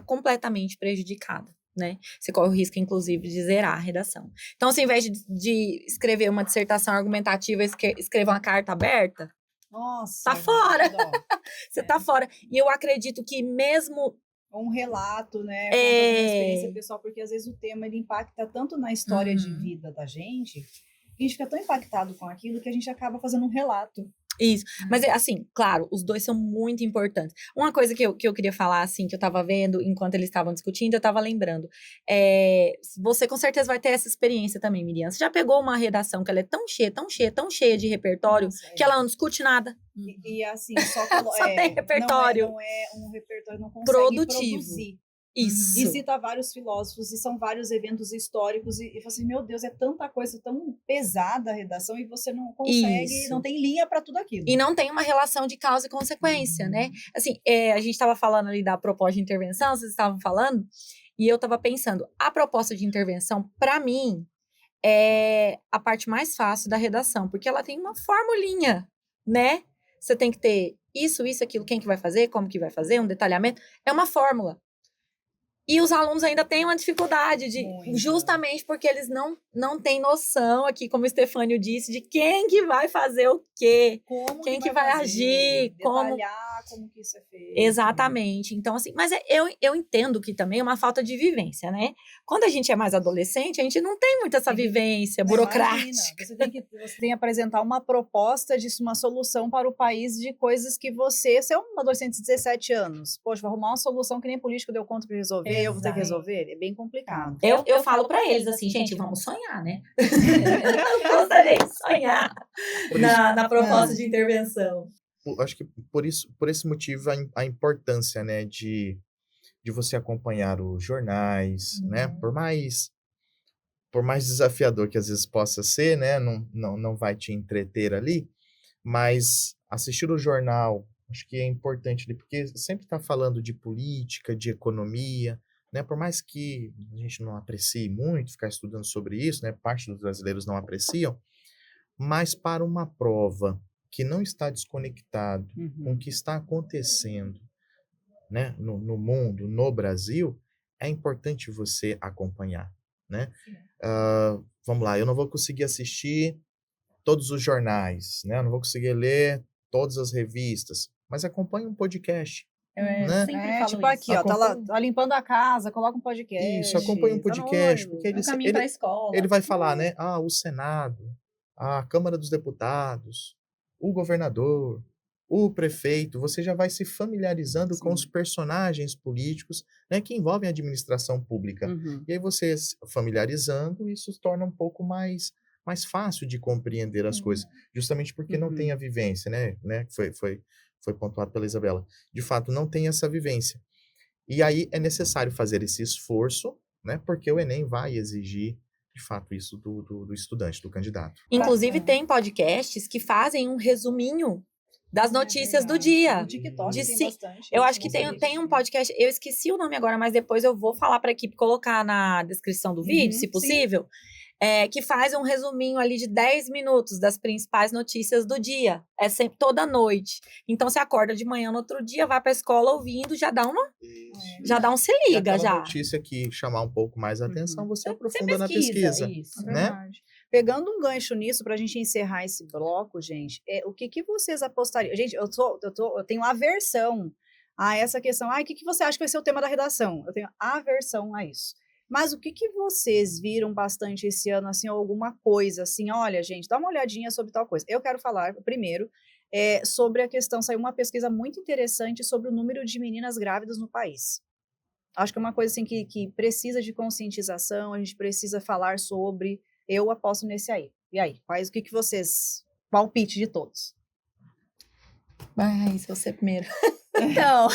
completamente prejudicada. Né? Você corre o risco, inclusive, de zerar a redação. Então, se ao invés de escrever uma dissertação argumentativa, escreva uma carta aberta, nossa, tá fora. Você tá fora. E eu acredito que mesmo... Um relato, né? Uma experiência pessoal, porque às vezes o tema ele impacta tanto na história de vida da gente, que a gente fica tão impactado com aquilo que a gente acaba fazendo um relato. Isso, mas assim, claro, os 2 são muito importantes. Uma coisa que eu queria falar, assim, que eu tava vendo enquanto eles estavam discutindo, eu tava lembrando, você com certeza vai ter essa experiência também, Miriam. Você já pegou uma redação que ela é tão cheia de repertório, que ela não discute nada. E assim, só tem repertório. Não é um repertório, não consegue produzir. Isso. E cita vários filósofos, e são vários eventos históricos, e fala assim, meu Deus, é tanta coisa tão pesada a redação, e você não consegue, não tem linha para tudo aquilo. E não tem uma relação de causa e consequência, né? Assim, a gente estava falando ali da proposta de intervenção, vocês estavam falando, e eu estava pensando, a proposta de intervenção, para mim, é a parte mais fácil da redação, porque ela tem uma formulinha, né? Você tem que ter isso, aquilo, quem que vai fazer, como que vai fazer, um detalhamento, é uma fórmula. E os alunos ainda têm uma dificuldade justamente porque eles não têm noção aqui, como o Stefânio disse, de quem que vai fazer o quê, quem que vai agir, detalhar como que isso é feito. Exatamente. Então, assim, mas eu entendo que também é uma falta de vivência, né? Quando a gente é mais adolescente, a gente não tem muito essa vivência burocrática. Imagina, você tem que apresentar uma proposta de uma solução para o país de coisas que você é um adolescente de 17 anos. Poxa, vou arrumar uma solução que nem político deu conta para resolver. Eu vou ter que resolver, é bem complicado. Eu falo para eles assim, gente, vamos sonhar, né? Vamos sonhar na proposta de intervenção. Acho que por esse motivo a importância, né, de você acompanhar os jornais, né? Por mais desafiador que às vezes possa ser, né? Não vai te entreter ali, mas assistir o jornal, acho que é importante, porque sempre está falando de política, de economia, né? Por mais que a gente não aprecie muito ficar estudando sobre isso, né? Parte dos brasileiros não apreciam, mas para uma prova que não está desconectado com o que está acontecendo né, no mundo, no Brasil, é importante você acompanhar, né? Vamos lá, eu não vou conseguir assistir todos os jornais, né? Eu não vou conseguir ler todas as revistas, mas acompanhe um podcast, né? Sempre É, falo tipo isso. aqui, ó, tá, lá, Acompanhe. tá limpando a casa, coloca um podcast. Isso, acompanhe um tá no podcast, porque ônibus, No caminho para a escola. ele vai falar, né? O Senado, a Câmara dos Deputados, o governador, o prefeito, você já vai se familiarizando com Sim. os personagens políticos, né, que envolvem a administração pública. Uhum. E aí você se familiarizando, isso torna um pouco mais fácil de compreender as coisas, justamente porque não tem a vivência, né? Foi pontuado pela Isabela. De fato, não tem essa vivência. E aí é necessário fazer esse esforço, né? Porque o Enem vai exigir, de fato, isso do estudante, do candidato. Inclusive, tem podcasts que fazem um resuminho das notícias do dia. No TikTok De tem sim. bastante. Eu gente, acho que não sabia tem disso. um podcast, eu esqueci o nome agora, mas depois eu vou falar para a equipe colocar na descrição do vídeo, se sim. possível, que faz um resuminho ali de 10 minutos das principais notícias do dia. É sempre toda noite. Então, você acorda de manhã no outro dia, vai para a escola ouvindo, já dá um se E liga, aquela já. notícia que chamar um pouco mais a atenção, você aprofunda na pesquisa, pesquisa, isso. É né? verdade. Pegando um gancho nisso, pra gente encerrar esse bloco, gente, o que vocês apostariam? Gente, eu tenho aversão a essa questão. O que você acha que vai ser o tema da redação? Eu tenho aversão a isso. Mas o que vocês viram bastante esse ano, assim, alguma coisa, assim, olha, gente, dá uma olhadinha sobre tal coisa. Eu quero falar, primeiro, sobre a questão, saiu uma pesquisa muito interessante sobre o número de meninas grávidas no país. Acho que é uma coisa, assim, que precisa de conscientização, a gente precisa falar sobre, eu aposto nesse aí. E aí, o que vocês, palpite de todos? Vai, você primeiro. Então,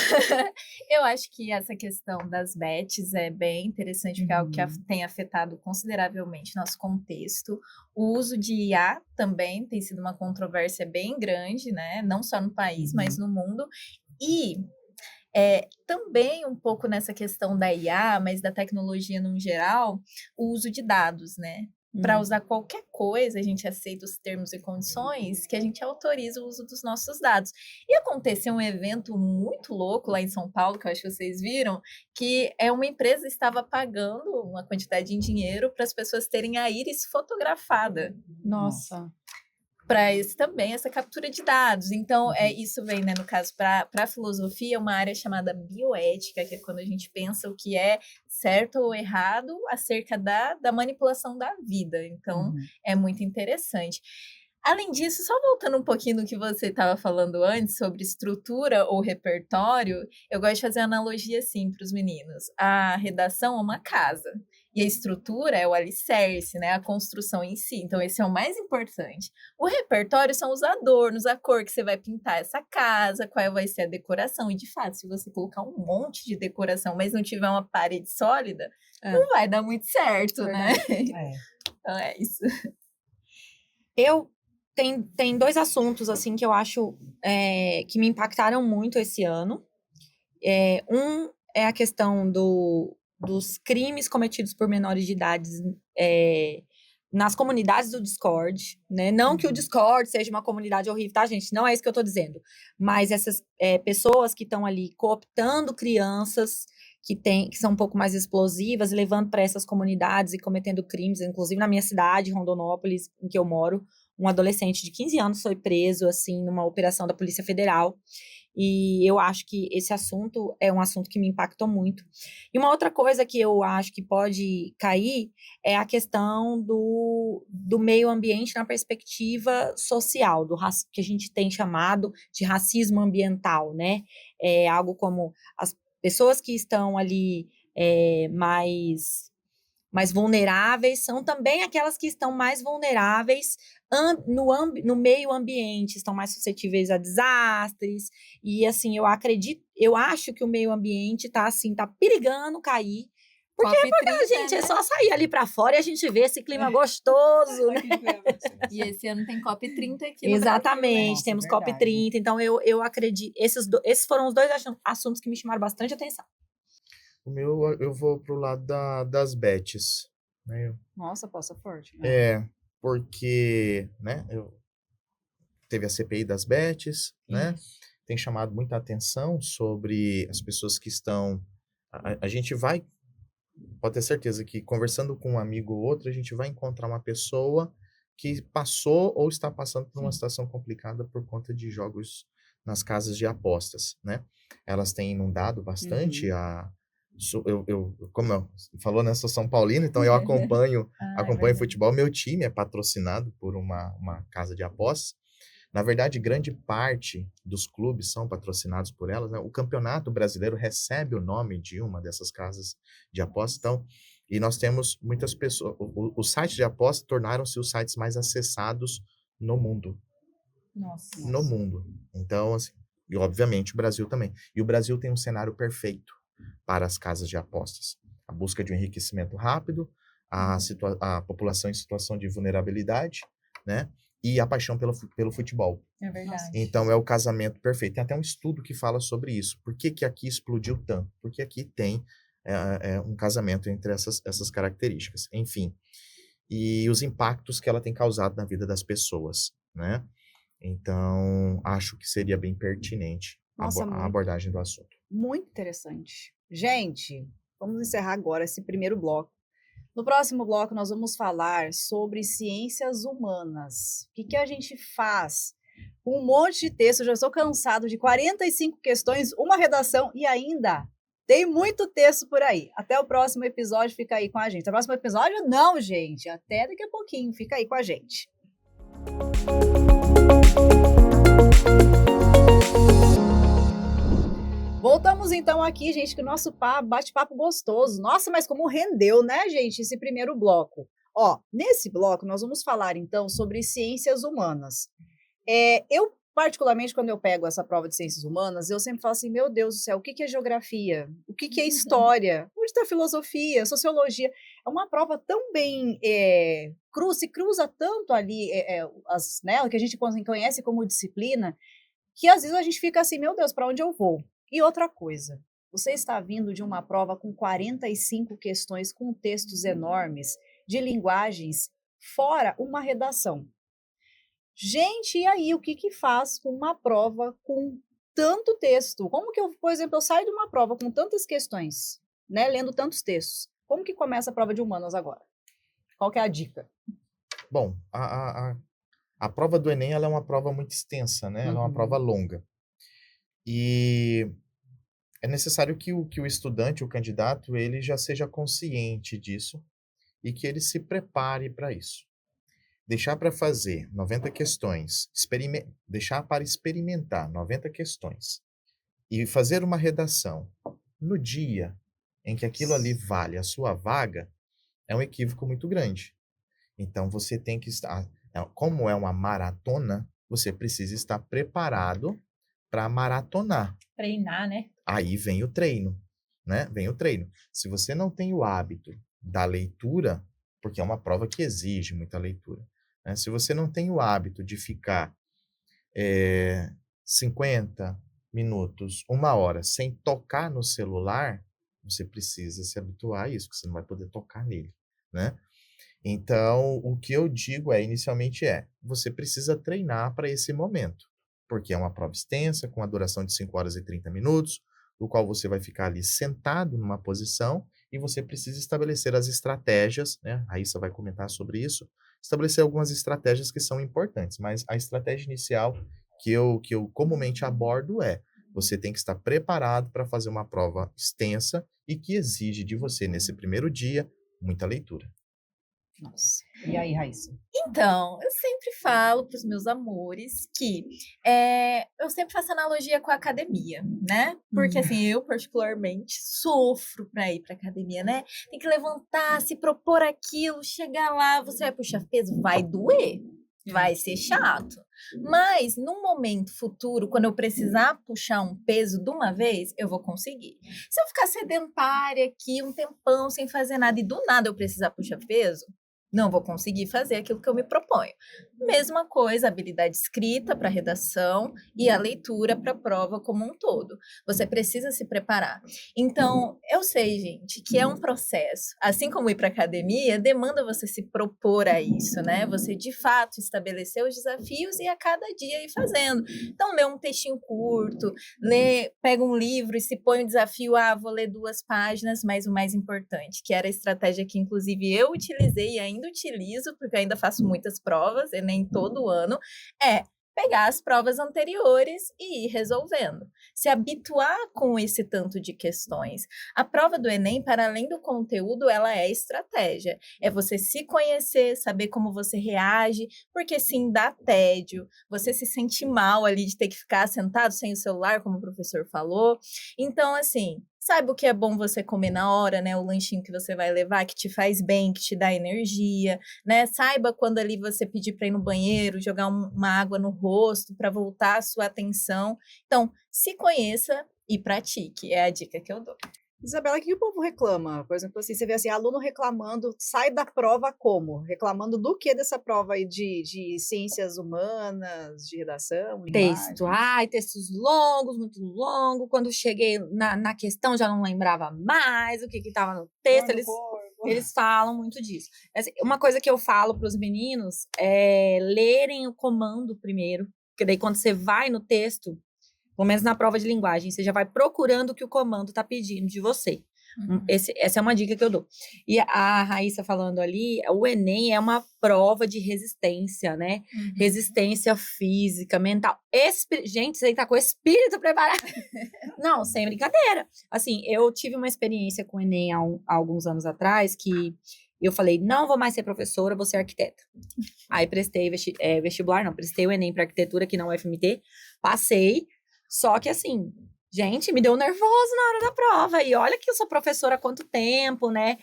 eu acho que essa questão das bets é bem interessante, porque é algo que tem afetado consideravelmente nosso contexto. O uso de IA também tem sido uma controvérsia bem grande, né? Não só no país, mas no mundo. E também um pouco nessa questão da IA, mas da tecnologia no geral, o uso de dados, né? Para usar qualquer coisa, a gente aceita os termos e condições que a gente autoriza o uso dos nossos dados. E aconteceu um evento muito louco lá em São Paulo, que eu acho que vocês viram, que uma empresa estava pagando uma quantidade em dinheiro para as pessoas terem a íris fotografada. Nossa. Para esse também, essa captura de dados. Então, isso vem, né, no caso, para a filosofia, uma área chamada bioética, que é quando a gente pensa o que é certo ou errado acerca da manipulação da vida. Então, é muito interessante. Além disso, só voltando um pouquinho no que você estava falando antes sobre estrutura ou repertório, eu gosto de fazer analogia assim para os meninos. A redação é uma casa. E a estrutura é o alicerce, né? A construção em si. Então, esse é o mais importante. O repertório são os adornos, a cor que você vai pintar essa casa, qual vai ser a decoração. E, de fato, se você colocar um monte de decoração, mas não tiver uma parede sólida, não vai dar muito certo, né? Então, é isso. Tem dois assuntos, assim, que eu acho que me impactaram muito esse ano. Um é a questão dos crimes cometidos por menores de idade nas comunidades do Discord, né? Não que o Discord seja uma comunidade horrível, tá, gente? Não é isso que eu tô dizendo. Mas essas pessoas que estão ali cooptando crianças que são um pouco mais explosivas, levando para essas comunidades e cometendo crimes, inclusive na minha cidade, Rondonópolis, em que eu moro, um adolescente de 15 anos foi preso, assim, numa operação da Polícia Federal. E eu acho que esse assunto é um assunto que me impactou muito. E uma outra coisa que eu acho que pode cair é a questão do meio ambiente na perspectiva social, que a gente tem chamado de racismo ambiental, né? É algo como as pessoas que estão ali mais vulneráveis são também aquelas que estão mais vulneráveis no meio ambiente, estão mais suscetíveis a desastres, e assim, eu acho que o meio ambiente tá perigando cair, porque, gente, é só sair ali para fora e a gente vê esse clima gostoso, né? E esse ano tem COP30 aqui no Exatamente, Brasil, temos COP30, então eu acredito, esses foram os dois assuntos que me chamaram bastante atenção. O meu, eu vou pro lado das bets, né? Nossa, passa forte. Porque, né, teve a CPI das bets, né? tem chamado muita atenção sobre as pessoas que estão... A gente vai, pode ter certeza que conversando com um amigo ou outro, a gente vai encontrar uma pessoa que passou ou está passando por uma situação complicada por conta de jogos nas casas de apostas, né? Elas têm inundado bastante como falou, né, sou São Paulino, então eu acompanho futebol. Meu time é patrocinado por uma casa de apostas. Na verdade, grande parte dos clubes são patrocinados por elas, né? O Campeonato Brasileiro recebe o nome de uma dessas casas de apostas. Então, e nós temos muitas pessoas... Os sites de apostas tornaram-se os sites mais acessados no mundo. Nossa. No mundo. Então, assim, e obviamente o Brasil também. E o Brasil tem um cenário perfeito para as casas de apostas. A busca de um enriquecimento rápido, a população em situação de vulnerabilidade, né? E a paixão pelo futebol. É verdade. Então, é o casamento perfeito. Tem até um estudo que fala sobre isso. Por que que aqui explodiu tanto? Porque aqui tem um casamento entre essas características. Enfim, e os impactos que ela tem causado na vida das pessoas, né? Então, acho que seria bem pertinente a abordagem do assunto. Muito interessante. Gente, vamos encerrar agora esse primeiro bloco. No próximo bloco, nós vamos falar sobre ciências humanas. O que a gente faz com um monte de texto? Eu já estou cansado de 45 questões, uma redação e ainda tem muito texto por aí. Até o próximo episódio, fica aí com a gente. Até o próximo episódio? Não, gente. Até daqui a pouquinho. Fica aí com a gente. Voltamos então aqui, gente, que o nosso bate-papo gostoso. Nossa, mas como rendeu, né, gente, esse primeiro bloco. Ó, nesse bloco nós vamos falar então sobre ciências humanas. Eu, particularmente, quando eu pego essa prova de ciências humanas, eu sempre falo assim, meu Deus do céu, o que é geografia? O que é história? Onde está filosofia, sociologia? É uma prova tão bem... se cruza tanto ali, né, o que a gente conhece como disciplina, que às vezes a gente fica assim, meu Deus, para onde eu vou? E outra coisa, você está vindo de uma prova com 45 questões, com textos enormes, de linguagens, fora uma redação. Gente, e aí, o que faz com uma prova com tanto texto? Como que eu, por exemplo, eu saio de uma prova com tantas questões, né, lendo tantos textos? Como que começa a prova de humanas agora? Qual que é a dica? Bom, a prova do Enem, ela é uma prova muito extensa, né? Ela é uma prova longa. E é necessário que o estudante, o candidato, ele já seja consciente disso e que ele se prepare para isso. Deixar para fazer 90 questões, deixar para experimentar 90 questões e fazer uma redação no dia em que aquilo ali vale a sua vaga, é um equívoco muito grande. Então, você tem que estar... Como é uma maratona, você precisa estar preparado para maratonar. Treinar, né? Aí vem o treino, né? Vem o treino. Se você não tem o hábito da leitura, porque é uma prova que exige muita leitura, né? Se você não tem o hábito de ficar 50 minutos, 1 hora, sem tocar no celular, você precisa se habituar a isso, porque você não vai poder tocar nele, né? Então, o que eu digo inicialmente você precisa treinar para esse momento, porque é uma prova extensa, com a duração de 5 horas e 30 minutos, no qual você vai ficar ali sentado numa posição e você precisa estabelecer as estratégias, né? A Raíssa vai comentar sobre isso, estabelecer algumas estratégias que são importantes, mas a estratégia inicial que eu comumente abordo você tem que estar preparado para fazer uma prova extensa e que exige de você, nesse primeiro dia, muita leitura. Nossa. E aí, Raíssa? Então, eu sempre falo para os meus amores que eu sempre faço analogia com a academia, né? Porque, assim, eu particularmente sofro para ir para academia, né? Tem que levantar, se propor aquilo, chegar lá, você vai puxar peso, vai doer, vai ser chato. Mas, num momento futuro, quando eu precisar puxar um peso de uma vez, eu vou conseguir. Se eu ficar sedentária aqui um tempão sem fazer nada e do nada eu precisar puxar peso, não vou conseguir fazer aquilo que eu me proponho. Mesma coisa, habilidade escrita para redação e a leitura para a prova como um todo. Você precisa se preparar. Então, eu sei, gente, que é um processo. Assim como ir para academia, demanda você se propor a isso, né? Você, de fato, estabelecer os desafios e a cada dia ir fazendo. Então, lê um textinho curto, pega um livro e se põe o desafio, vou ler 2 páginas, mas o mais importante, que era a estratégia que, inclusive, eu utilizei e ainda utilizo, porque eu ainda faço muitas provas, Enem todo ano, é pegar as provas anteriores e ir resolvendo. Se habituar com esse tanto de questões. A prova do Enem, para além do conteúdo, ela é estratégia. É você se conhecer, saber como você reage, porque sim, dá tédio, você se sente mal ali de ter que ficar sentado sem o celular, como o professor falou. Então, assim, saiba o que é bom você comer na hora, né? O lanchinho que você vai levar, que te faz bem, que te dá energia, né? Saiba quando ali você pedir para ir no banheiro, jogar uma água no rosto para voltar a sua atenção. Então, se conheça e pratique, é a dica que eu dou. Isabela, o que o povo reclama? Por exemplo, assim, você vê assim, aluno reclamando, sai da prova como? Reclamando do que dessa prova aí de ciências humanas, de redação, Texto. linguagem? Textos longos, muito longo. Quando cheguei na questão, já não lembrava mais o que estava no texto. Eles falam muito disso. Uma coisa que eu falo para os meninos é lerem o comando primeiro, porque daí quando você vai no texto, pelo menos na prova de linguagem, você já vai procurando o que o comando está pedindo de você. Essa é uma dica que eu dou. E a Raíssa falando ali, o Enem é uma prova de resistência, né? Resistência física, mental. Gente, você tá com o espírito preparado. Não, sem brincadeira. Assim, eu tive uma experiência com o Enem há alguns anos atrás, que eu falei, não vou mais ser professora, vou ser arquiteta. Aí prestei vestibular, não, prestei o Enem para arquitetura aqui na UFMT, passei, só que assim, gente, me deu nervoso na hora da prova. E olha que eu sou professora há quanto tempo, né?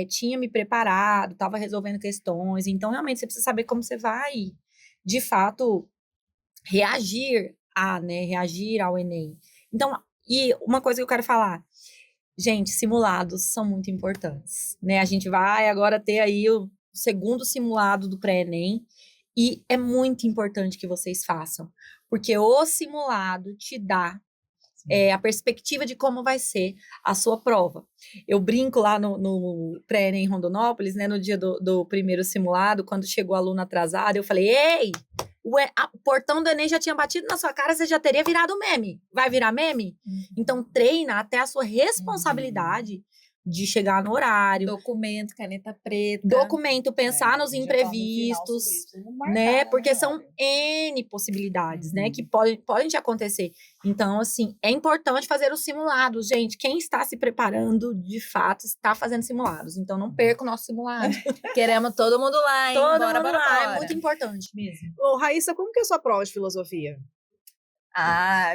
Tinha me preparado, estava resolvendo questões. Então, realmente, você precisa saber como você vai, de fato, reagir ao Enem. Então, e uma coisa que eu quero falar. Gente, simulados são muito importantes, né? A gente vai agora ter aí o segundo simulado do pré-ENEM. E é muito importante que vocês façam. Porque o simulado te dá a perspectiva de como vai ser a sua prova. Eu brinco lá no pré-ENEM em Rondonópolis, né, no dia do primeiro simulado, quando chegou o aluno atrasado, eu falei, ei, o portão do Enem já tinha batido na sua cara, você já teria virado meme. Vai virar meme? Então, treina até a sua responsabilidade de chegar no horário. Documento, caneta preta. Documento, pensar nos imprevistos, né? Porque são N possibilidades, né? Que podem te acontecer. Então, assim, é importante fazer os simulados. Gente, quem está se preparando, de fato, está fazendo simulados. Então, não perca o nosso simulado. Queremos todo mundo lá, hein? Todo mundo lá, é muito importante mesmo. Ô, Raíssa, como que é a sua prova de filosofia?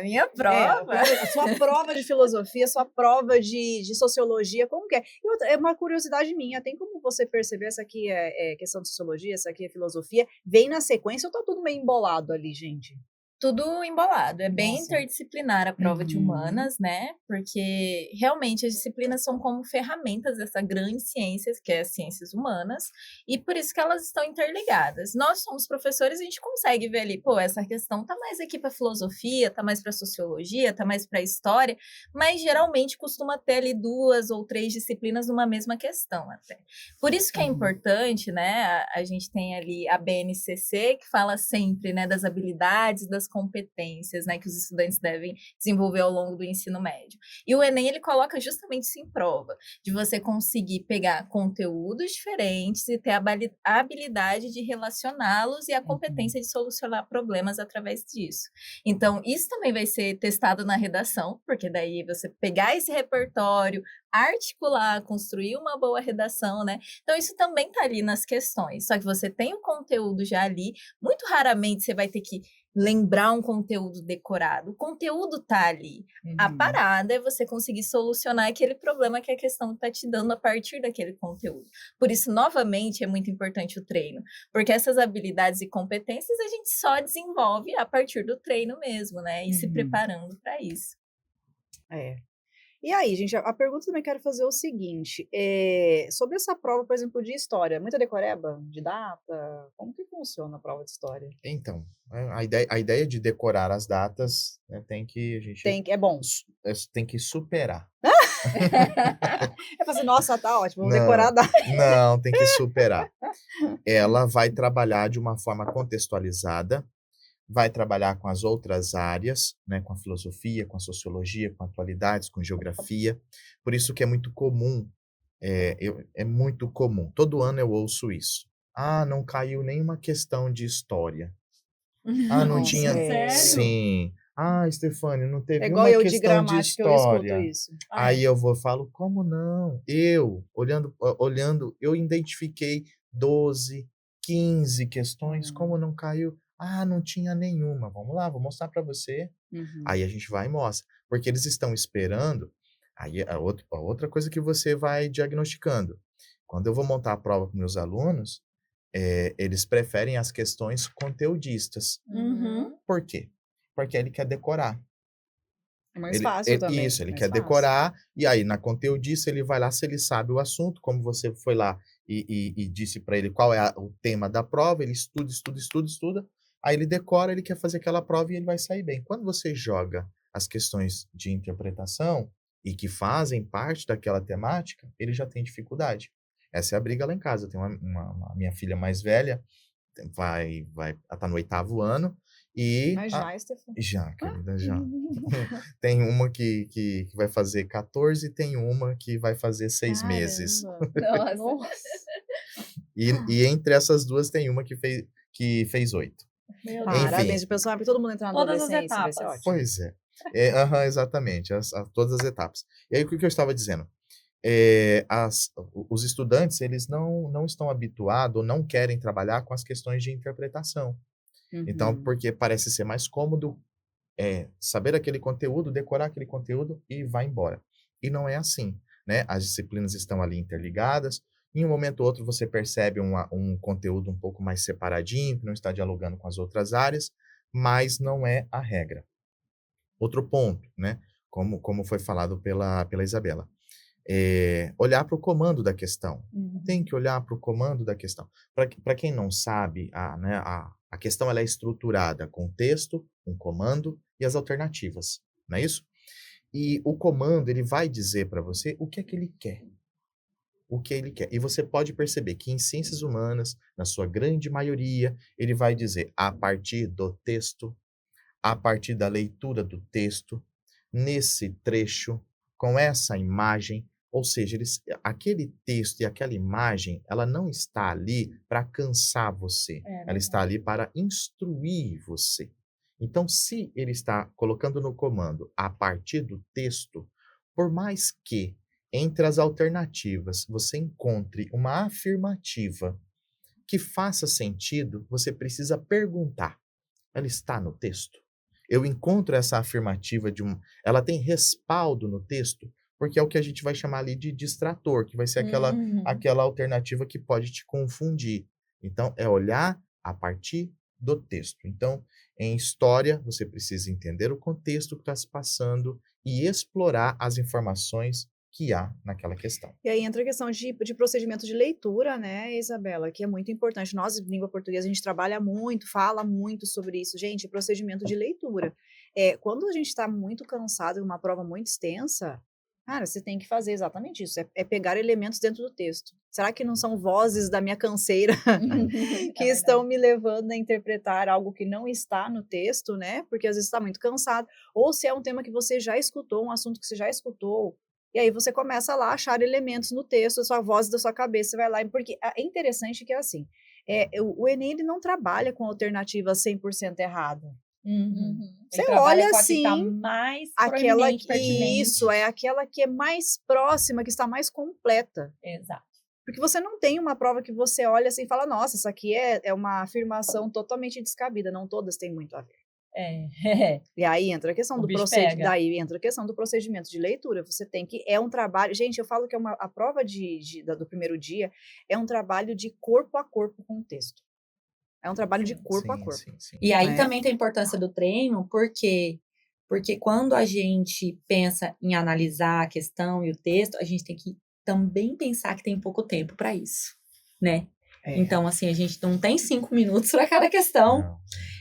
Minha prova? A sua prova de filosofia, a sua prova de sociologia, como que é? E outra, é uma curiosidade minha, tem como você perceber, essa aqui é questão de sociologia, essa aqui é filosofia, vem na sequência ou tá tudo meio embolado ali, gente? Tudo embolado, é bem interdisciplinar a prova de humanas, né? Porque realmente as disciplinas são como ferramentas dessa grande ciência, que é as ciências humanas, e por isso que elas estão interligadas. Nós somos professores, a gente consegue ver ali, essa questão tá mais aqui para filosofia, tá mais para sociologia, tá mais para história, mas geralmente costuma ter ali 2 ou 3 disciplinas numa mesma questão até. Por isso que é importante, né? A gente tem ali a BNCC, que fala sempre, né, das habilidades, das competências, né, que os estudantes devem desenvolver ao longo do ensino médio. E o Enem, ele coloca justamente isso em prova, de você conseguir pegar conteúdos diferentes e ter a habilidade de relacioná-los e a competência de solucionar problemas através disso. Então, isso também vai ser testado na redação, porque daí você pegar esse repertório, articular, construir uma boa redação, né? Então, isso também está ali nas questões, só que você tem o conteúdo já ali, muito raramente você vai ter que lembrar um conteúdo decorado. O conteúdo tá ali. A parada é você conseguir solucionar aquele problema que a questão está te dando a partir daquele conteúdo. Por isso, novamente, é muito importante o treino, porque essas habilidades e competências a gente só desenvolve a partir do treino mesmo, né? E se preparando para isso. E aí, gente, a pergunta também quero fazer o seguinte, sobre essa prova, por exemplo, de história, muita decoreba de data? Como que funciona a prova de história? Então, a ideia de decorar as datas, né, a gente É bom. tem que superar. É fazer, nossa, tá ótimo, vamos Não, decorar a data. não, tem que superar. Ela vai trabalhar de uma forma contextualizada, vai trabalhar com as outras áreas, né, com a filosofia, com a sociologia, com atualidades, com geografia. Por isso que é muito comum, é muito comum. Todo ano eu ouço isso. Ah, não caiu nenhuma questão de história. Ah, não Nossa, tinha. sério? Sim. Ah, Stefânio, não É teve igual uma eu de questão de gramática, eu escuto história. isso. Aí eu falo, como não? Eu, olhando, eu identifiquei 12, 15 questões, como não caiu? Ah, não tinha nenhuma. Vamos lá, vou mostrar para você. Uhum. Aí a gente vai e mostra. Porque eles estão esperando. Aí a outra coisa que você vai diagnosticando. Quando eu vou montar a prova com meus alunos, eles preferem as questões conteudistas. Uhum. Por quê? Porque ele quer decorar. É mais fácil também. Isso, ele mais quer fácil. decorar, e aí na conteudista ele vai lá se ele sabe o assunto, como você foi lá e disse para ele qual é o tema da prova, ele estuda, aí ele decora, ele quer fazer aquela prova e ele vai sair bem. Quando você joga as questões de interpretação e que fazem parte daquela temática, ele já tem dificuldade. Essa é a briga lá em casa. Tem uma minha filha mais velha, ela tá no 8º ano, e Mas já, Stefano. já, querida, já. Tem uma que vai fazer 14 e tem uma que vai fazer 6 meses. Caramba. Nossa. E entre essas duas tem uma que fez 8. Meu Enfim. Parabéns, pessoal, para todo mundo entrar na Todas as adolescência, vai ser etapas. ótimo. Pois é. Exatamente, todas as etapas. E aí, o que eu estava dizendo? Os estudantes, eles não estão habituados ou não querem trabalhar com as questões de interpretação. Então, Uhum. porque parece ser mais cômodo saber aquele conteúdo, decorar aquele conteúdo e vai embora. E não é assim, né? As disciplinas estão ali interligadas. Em um momento ou outro você percebe um conteúdo um pouco mais separadinho, que não está dialogando com as outras áreas, mas não é a regra. Outro ponto, né? Como foi falado pela Isabela. Olhar para o comando da questão. Tem que olhar para o comando da questão. Para quem não sabe, a questão ela é estruturada com texto, um comando e as alternativas, não é isso? E o comando ele vai dizer para você o que é que ele quer. O que ele quer. E você pode perceber que em ciências humanas, na sua grande maioria, ele vai dizer a partir do texto, a partir da leitura do texto, nesse trecho, com essa imagem, ou seja, aquele texto e aquela imagem, ela não está ali para cansar você, ela está ali para instruir você. Então, se ele está colocando no comando a partir do texto, por mais que entre as alternativas você encontre uma afirmativa que faça sentido, você precisa perguntar: ela está no texto? Eu encontro essa afirmativa ela tem respaldo no texto, porque é o que a gente vai chamar ali de distrator, que vai ser aquela alternativa que pode te confundir. Então, é olhar a partir do texto. Então, em história, você precisa entender o contexto que está se passando e explorar as informações que há naquela questão. E aí entra a questão de procedimento de leitura, né, Isabela, que é muito importante. Nós, em língua portuguesa, a gente trabalha muito, fala muito sobre isso. Gente, procedimento de leitura. Quando a gente está muito cansado de uma prova muito extensa, cara, você tem que fazer exatamente isso. É pegar elementos dentro do texto. Será que não são vozes da minha canseira que estão me levando a interpretar algo que não está no texto, né? Porque às vezes está muito cansado. Ou se é um tema que você já escutou, um assunto que você já escutou, e aí você começa lá a achar elementos no texto, a sua voz da sua cabeça, você vai lá, porque é interessante que é assim, o Enem ele não trabalha com alternativa 100% errada. Você olha assim, aquela isso, é aquela que é mais próxima, que está mais completa. Exato. Porque você não tem uma prova que você olha assim e fala, nossa, isso aqui é uma afirmação totalmente descabida, não todas têm muito a ver. E aí entra a questão do procedimento de leitura. Você tem que um trabalho. Gente, eu falo que a prova do primeiro dia é um trabalho de corpo a corpo com o texto. É um trabalho de corpo a corpo. Sim. E aí também tem a importância do treino, porque Porque quando a gente pensa em analisar a questão e o texto, a gente tem que também pensar que tem pouco tempo para isso, né? Então, assim, a gente não tem 5 minutos para cada questão. Não.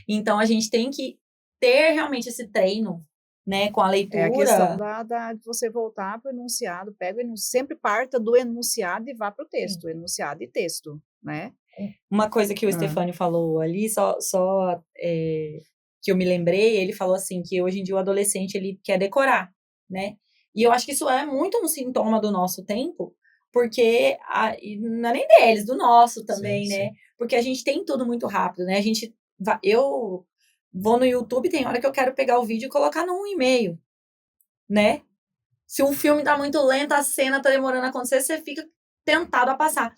Então, a gente tem que ter realmente esse treino, né, com a leitura. É a questão de você voltar para o enunciado, sempre parta do enunciado e vá para o texto, enunciado e texto, né? Uma coisa que o Stefânio falou ali, que eu me lembrei, ele falou assim, que hoje em dia o adolescente, ele quer decorar, né? E eu acho que isso é muito um sintoma do nosso tempo, porque, não é nem deles, do nosso também, Sim, né? sim. Porque a gente tem tudo muito rápido, né? Eu vou no YouTube, tem hora que eu quero pegar o vídeo e colocar no 1,5, né? Se um filme tá muito lento, a cena tá demorando a acontecer, você fica tentado a passar.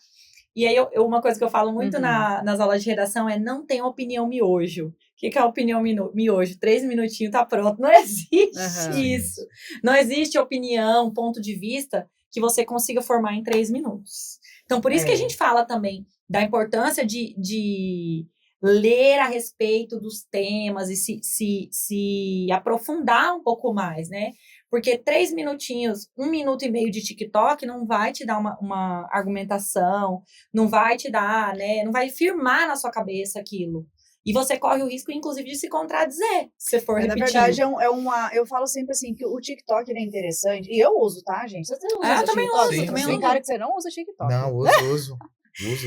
E aí, uma coisa que eu falo muito nas aulas de redação é não tem opinião miojo. O que é a opinião miojo? 3 minutinhos, tá pronto. Não existe isso. Não existe opinião, ponto de vista que você consiga formar em 3 minutos. Então, por isso que a gente fala também da importância de ler a respeito dos temas e se aprofundar um pouco mais, né? Porque 3 minutinhos, 1 minuto e meio de TikTok não vai te dar uma argumentação, não vai te dar, né? Não vai firmar na sua cabeça aquilo. E você corre o risco, inclusive, de se contradizer, se for repetir. Na verdade, eu falo sempre assim, que o TikTok ele é interessante, e eu uso, tá, gente? Você usa eu também TikTok? uso, Sim, também sim. Tem uso. cara que você não usa TikTok. Não, uso.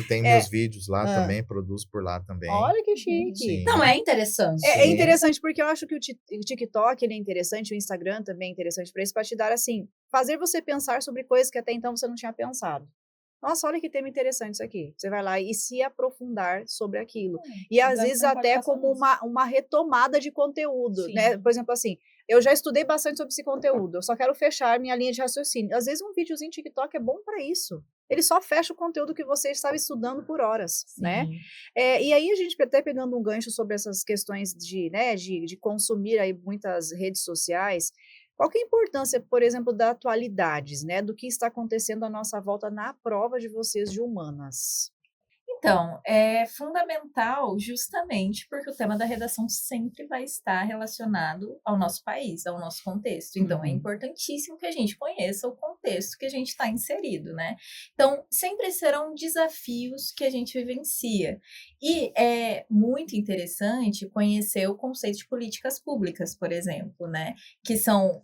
Tem meus vídeos lá também, produzo por lá também. Olha que chique. Sim. Não, é interessante. É Sim. interessante porque eu acho que o TikTok ele é interessante, o Instagram também é interessante para isso, para te dar assim, fazer você pensar sobre coisas que até então você não tinha pensado. Nossa, olha que tema interessante isso aqui. Você vai lá e se aprofundar sobre aquilo. E às vezes até como uma retomada de conteúdo, Sim. né? Por exemplo, assim, eu já estudei bastante sobre esse conteúdo, eu só quero fechar minha linha de raciocínio. Às vezes um videozinho TikTok é bom para isso. Ele só fecha o conteúdo que você estava estudando por horas, né? E aí a gente até pegando um gancho sobre essas questões de consumir aí muitas redes sociais, qual que é a importância, por exemplo, da atualidades, né? Do que está acontecendo à nossa volta na prova de vocês de humanas? Então, é fundamental justamente porque o tema da redação sempre vai estar relacionado ao nosso país, ao nosso contexto. Então, é importantíssimo que a gente conheça o contexto que a gente está inserido, né? Então, sempre serão desafios que a gente vivencia. E é muito interessante conhecer o conceito de políticas públicas, por exemplo, né? Que são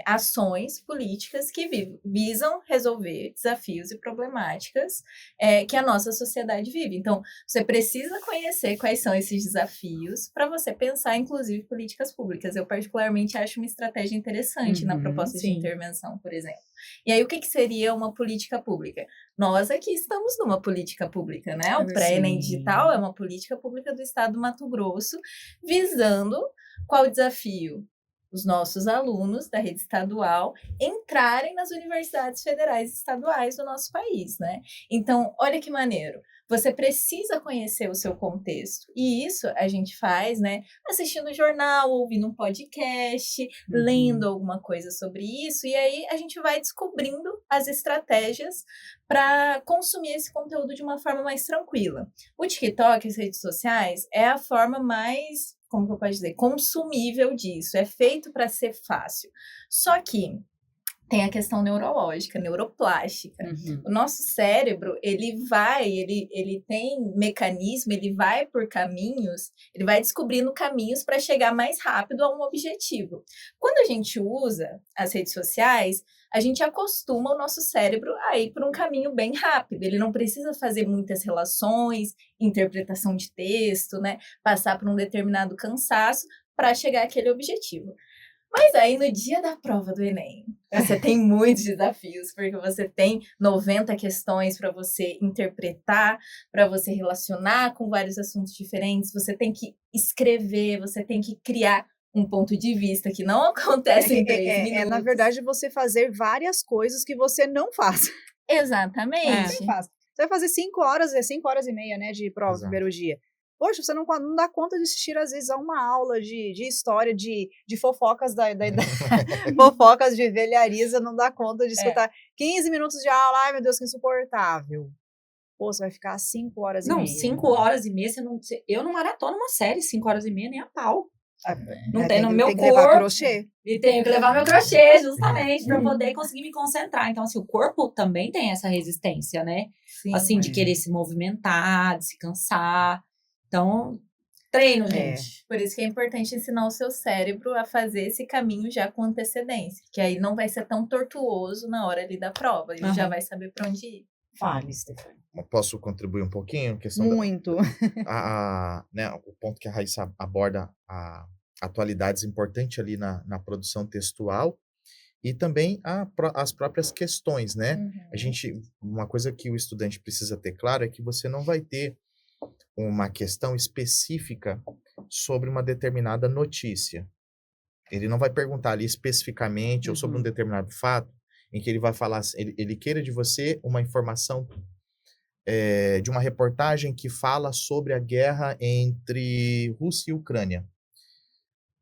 ações políticas que visam resolver desafios e problemáticas que a nossa sociedade vive. Então, você precisa conhecer quais são esses desafios para você pensar, inclusive, políticas públicas. Eu, particularmente, acho uma estratégia interessante na proposta de intervenção, por exemplo. E aí, o que seria uma política pública? Nós aqui estamos numa política pública, né? O Pré-ENEM Digital é uma política pública do Estado do Mato Grosso, visando qual o desafio? Os nossos alunos da rede estadual entrarem nas universidades federais e estaduais do nosso país, né? Então, olha que maneiro. Você precisa conhecer o seu contexto. E isso a gente faz, né? Assistindo jornal, ouvindo um podcast, lendo alguma coisa sobre isso. E aí a gente vai descobrindo as estratégias para consumir esse conteúdo de uma forma mais tranquila. O TikTok, as redes sociais, é a forma mais, como que eu posso dizer, consumível disso. É feito para ser fácil. Só que tem a questão neurológica, neuroplástica. O nosso cérebro, ele tem mecanismo, ele vai por caminhos, ele vai descobrindo caminhos para chegar mais rápido a um objetivo. Quando a gente usa as redes sociais, a gente acostuma o nosso cérebro a ir por um caminho bem rápido. Ele não precisa fazer muitas relações, interpretação de texto, né? Passar por um determinado cansaço para chegar àquele objetivo. Mas aí, no dia da prova do Enem, você tem muitos desafios, porque você tem 90 questões para você interpretar, para você relacionar com vários assuntos diferentes, você tem que escrever, você tem que criar um ponto de vista que não acontece em 3 minutos. Na verdade, você fazer várias coisas que você não faz. Exatamente. Você vai fazer 5 horas, 5 horas e meia, né, de prova no primeiro dia. Poxa, você não dá conta de assistir, às vezes, a uma aula de história, de fofocas fofocas de velhariza, não dá conta de escutar 15 minutos de aula, ai meu Deus, que insuportável. Pô, você vai ficar 5 horas e meia. Não, 5 horas e meia, eu não maratono uma série 5 horas e meia, nem a pau. Não tem no meu tem que levar corpo. crochê. E tenho que levar meu crochê, justamente, para poder conseguir me concentrar. Então, assim, o corpo também tem essa resistência, né? Sim, Assim, de querer se movimentar, de se cansar. Então, treino, gente. Por isso que é importante ensinar o seu cérebro a fazer esse caminho já com antecedência. Que aí não vai ser tão tortuoso na hora ali da prova. Ele já vai saber para onde ir. Fale, Stefania. Posso contribuir um pouquinho? Muito. Né, o ponto que a Raíssa aborda, atualidades importantes ali na produção textual e também as próprias questões, né? Uma coisa que o estudante precisa ter claro é que você não vai ter uma questão específica sobre uma determinada notícia. Ele não vai perguntar ali especificamente ou sobre um determinado fato em que ele vai falar, ele queira de você uma informação de uma reportagem que fala sobre a guerra entre Rússia e Ucrânia.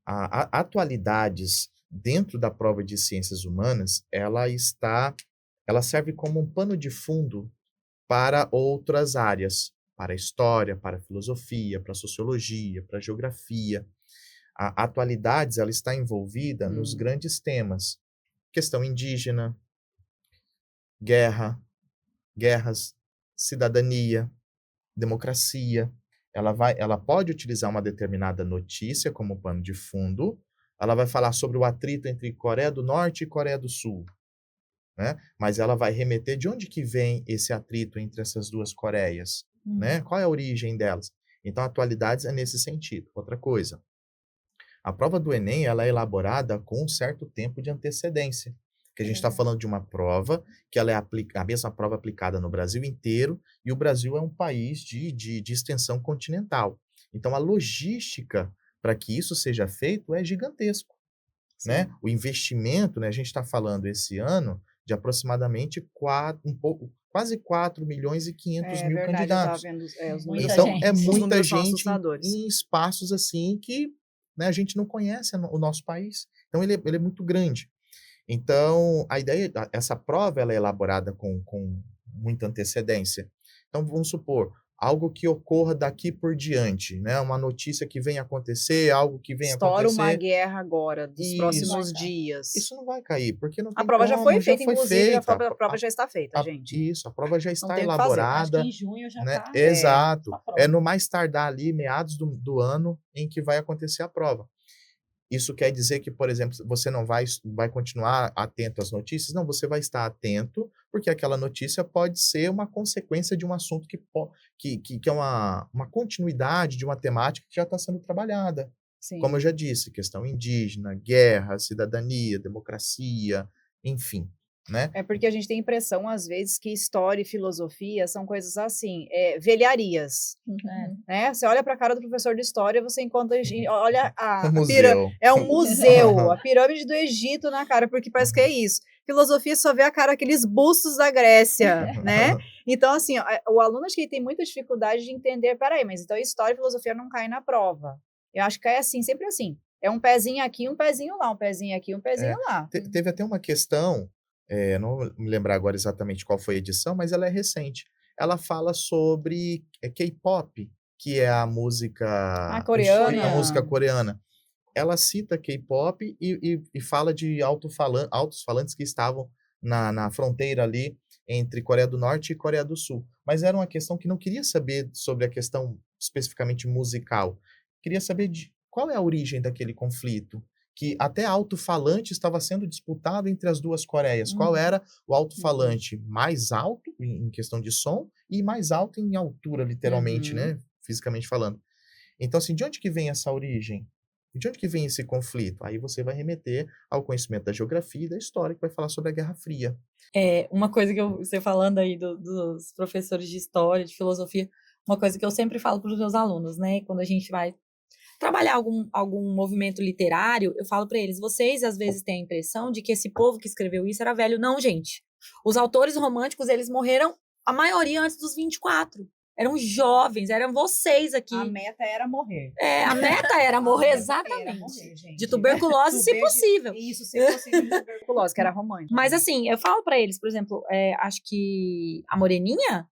Atualidades dentro da prova de ciências humanas, ela serve como um pano de fundo para outras áreas, para a história, para a filosofia, para a sociologia, para a geografia. A atualidades, ela está envolvida nos grandes temas: questão indígena, guerras, cidadania, democracia. Ela pode utilizar uma determinada notícia como pano de fundo. Ela vai falar sobre o atrito entre Coreia do Norte e Coreia do Sul, né? Mas ela vai remeter de onde que vem esse atrito entre essas duas Coreias, né? Qual é a origem delas? Então, atualidades é nesse sentido. Outra coisa, a prova do Enem, ela é elaborada com um certo tempo de antecedência, que a gente está falando de uma prova que ela é a mesma prova aplicada no Brasil inteiro, e o Brasil é um país de extensão continental. Então, a logística para que isso seja feito é gigantesco, né? O investimento, né, a gente está falando esse ano de aproximadamente quase 4 milhões e 500 mil candidatos. Vendo, então, é muita gente em espaços assim que, né, a gente não conhece o nosso país. Então, ele é muito grande. Então, a ideia, essa prova, ela é elaborada com muita antecedência. Então, vamos supor, algo que ocorra daqui por diante, né? Uma notícia que venha acontecer, algo que venha acontecer. Estoura uma guerra agora, dos próximos dias. Isso não vai cair, porque não tem A prova já foi feita, inclusive, a prova já está feita, gente. Isso, a prova já está elaborada. Acho que em junho já né? tá. Exato. No mais tardar ali, meados do ano em que vai acontecer a prova. Isso quer dizer que, por exemplo, você não vai continuar atento às notícias? Não, você vai estar atento, porque aquela notícia pode ser uma consequência de um assunto que é uma continuidade de uma temática que já está sendo trabalhada. Sim. Como eu já disse, questão indígena, guerra, cidadania, democracia, enfim. Né? É porque a gente tem a impressão, às vezes, que história e filosofia são coisas assim, velharias. Né? Você olha para a cara do professor de história, você encontra, olha é um museu, a pirâmide do Egito na cara, porque parece que é isso. Filosofia só vê a cara aqueles bustos da Grécia, né? Então, assim, o aluno acho que tem muita dificuldade de entender, peraí, mas então história e filosofia não caem na prova. Eu acho que cai assim, sempre assim. É um pezinho aqui, um pezinho lá, um pezinho aqui, um pezinho lá. Teve até uma questão, não vou me lembrar agora exatamente qual foi a edição, mas ela é recente. Ela fala sobre K-pop, que é a música coreana. A música coreana. Ela cita K-pop e fala de alto-falantes que estavam na fronteira ali entre Coreia do Norte e Coreia do Sul. Mas era uma questão que não queria saber sobre a questão especificamente musical. Queria saber qual é a origem daquele conflito, que até alto-falante estava sendo disputado entre as duas Coreias. Qual era o alto-falante mais alto em questão de som e mais alto em altura, literalmente, né? Fisicamente falando. Então, assim, de onde que vem essa origem? De onde que vem esse conflito? Aí você vai remeter ao conhecimento da geografia e da história, que vai falar sobre a Guerra Fria. Uma coisa que você falando aí dos professores de história, de filosofia, uma coisa que eu sempre falo para os meus alunos, né? Quando a gente vai trabalhar algum movimento literário, eu falo para eles, vocês às vezes têm a impressão de que esse povo que escreveu isso era velho. Não, gente. Os autores românticos, eles morreram, a maioria antes dos 24. Eram jovens, eram vocês aqui. A meta era morrer. A meta era morrer, exatamente. Era morrer, gente. De tuberculose, se possível. Isso, se possível, de tuberculose, que era romântico. Mas assim, eu falo para eles, por exemplo, acho que a Moreninha,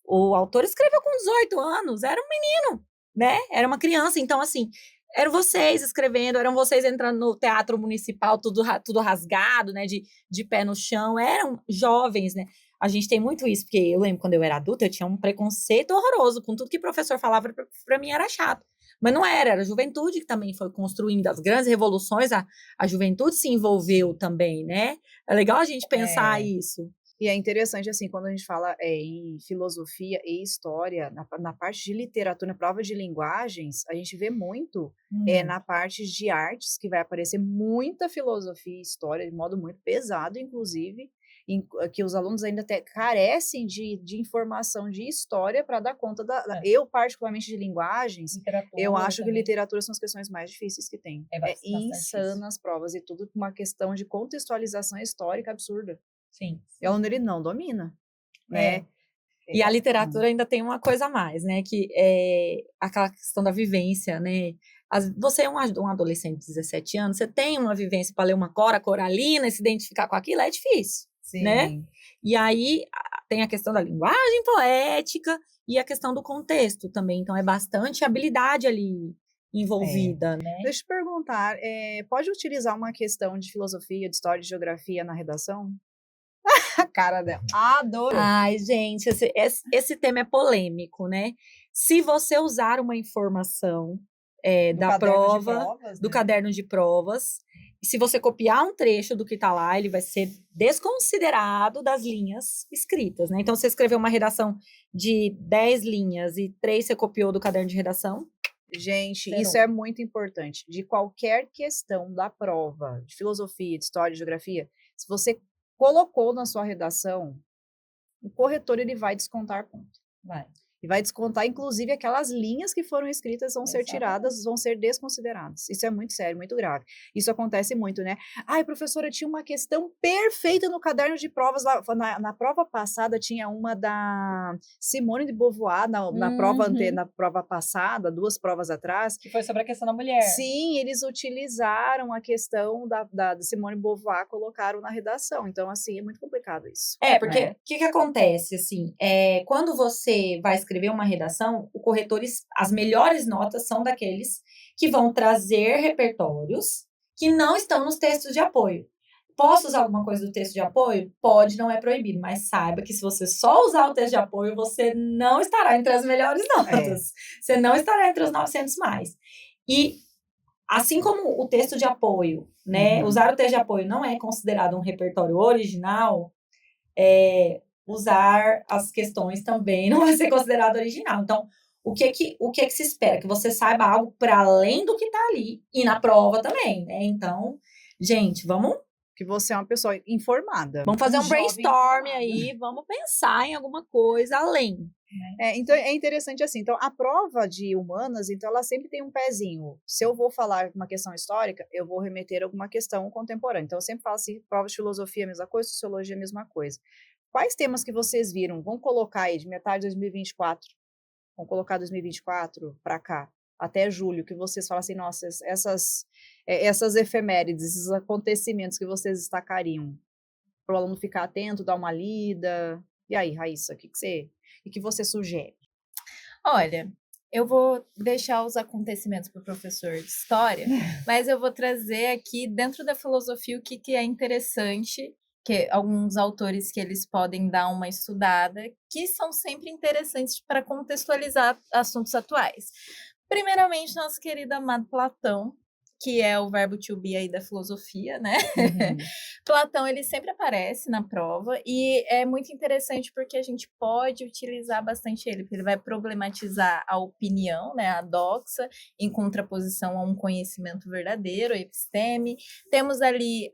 o autor escreveu com 18 anos, era um menino, né? Era uma criança. Então, assim, eram vocês escrevendo, eram vocês entrando no teatro municipal, tudo rasgado, né, de pé no chão, eram jovens, né? A gente tem muito isso, porque eu lembro quando eu era adulta, eu tinha um preconceito horroroso com tudo que o professor falava, para mim era chato. Mas não era a juventude que também foi construindo as grandes revoluções, a juventude se envolveu também, né? É legal a gente pensar isso. E é interessante, assim, quando a gente fala em filosofia e história, na parte de literatura, na prova de linguagens, a gente vê muito na parte de artes, que vai aparecer muita filosofia e história, de modo muito pesado, inclusive, que os alunos ainda até carecem de informação de história para dar conta eu, particularmente, de linguagens, eu acho que literatura são as questões mais difíceis que tem. É insano as provas, e tudo com uma questão de contextualização histórica absurda. Sim. E o aluno, ele não domina, né? E a literatura ainda tem uma coisa a mais, né? Que é aquela questão da vivência, né? Você é um adolescente de 17 anos, você tem uma vivência para ler uma Cora Coralina e se identificar com aquilo, é difícil, né? E aí tem a questão da linguagem poética e a questão do contexto também. Então, é bastante habilidade ali envolvida, né? Deixa eu te perguntar, pode utilizar uma questão de filosofia, de história e de geografia na redação? A cara dela. Adoro. Ai, gente, esse tema é polêmico, né? Se você usar uma informação da prova, do caderno de provas, e se você copiar um trecho do que está lá, ele vai ser desconsiderado das linhas escritas, né? Então, você escreveu uma redação de 10 linhas e 3 você copiou do caderno de redação. Gente, isso é muito importante. De qualquer questão da prova, de filosofia, de história, de geografia, se você colocou na sua redação, o corretor, ele vai descontar ponto. E vai descontar, inclusive, aquelas linhas que foram escritas vão ser tiradas, vão ser desconsideradas. Isso é muito sério, muito grave. Isso acontece muito, né? Ai, professora, tinha uma questão perfeita no caderno de provas. Na prova passada, tinha uma da Simone de Beauvoir, na prova passada, 2 provas atrás. Que foi sobre a questão da mulher. Sim, eles utilizaram a questão da Simone de Beauvoir, colocaram na redação. Então, assim, é muito complicado isso. Porque o que acontece, assim, quando você vai escrever uma redação, o corretor, as melhores notas são daqueles que vão trazer repertórios que não estão nos textos de apoio. Posso usar alguma coisa do texto de apoio? Pode, não é proibido, mas saiba que se você só usar o texto de apoio, você não estará entre as melhores notas. Você não estará entre os 900 mais. E assim como o texto de apoio, né? Usar o texto de apoio não é considerado um repertório original, usar as questões também não vai ser considerado original. Então, o que se espera? Que você saiba algo para além do que está ali. E na prova também, né? Então, gente, vamos... Que você é uma pessoa informada. Vamos fazer um brainstorm aí, vamos pensar em alguma coisa além. Então, é interessante assim. Então, a prova de humanas, então, ela sempre tem um pezinho. Se eu vou falar uma questão histórica, eu vou remeter a alguma questão contemporânea. Então, eu sempre falo assim, prova de filosofia é a mesma coisa, sociologia é a mesma coisa. Quais temas que vocês viram? Vamos colocar aí de metade de 2024. Vamos colocar 2024 para cá, até julho, que vocês falam assim, nossa, essas efemérides, esses acontecimentos que vocês destacariam. Para o aluno ficar atento, dar uma lida. E aí, Raíssa, o que você sugere? Olha, eu vou deixar os acontecimentos para o professor de história, mas eu vou trazer aqui, dentro da filosofia, o que é interessante, que alguns autores que eles podem dar uma estudada, que são sempre interessantes para contextualizar assuntos atuais. Primeiramente, nosso querido amado Platão, que é o verbo to be aí da filosofia, né? Platão, ele sempre aparece na prova e é muito interessante porque a gente pode utilizar bastante ele, porque ele vai problematizar a opinião, né, a doxa, em contraposição a um conhecimento verdadeiro, a episteme. Temos ali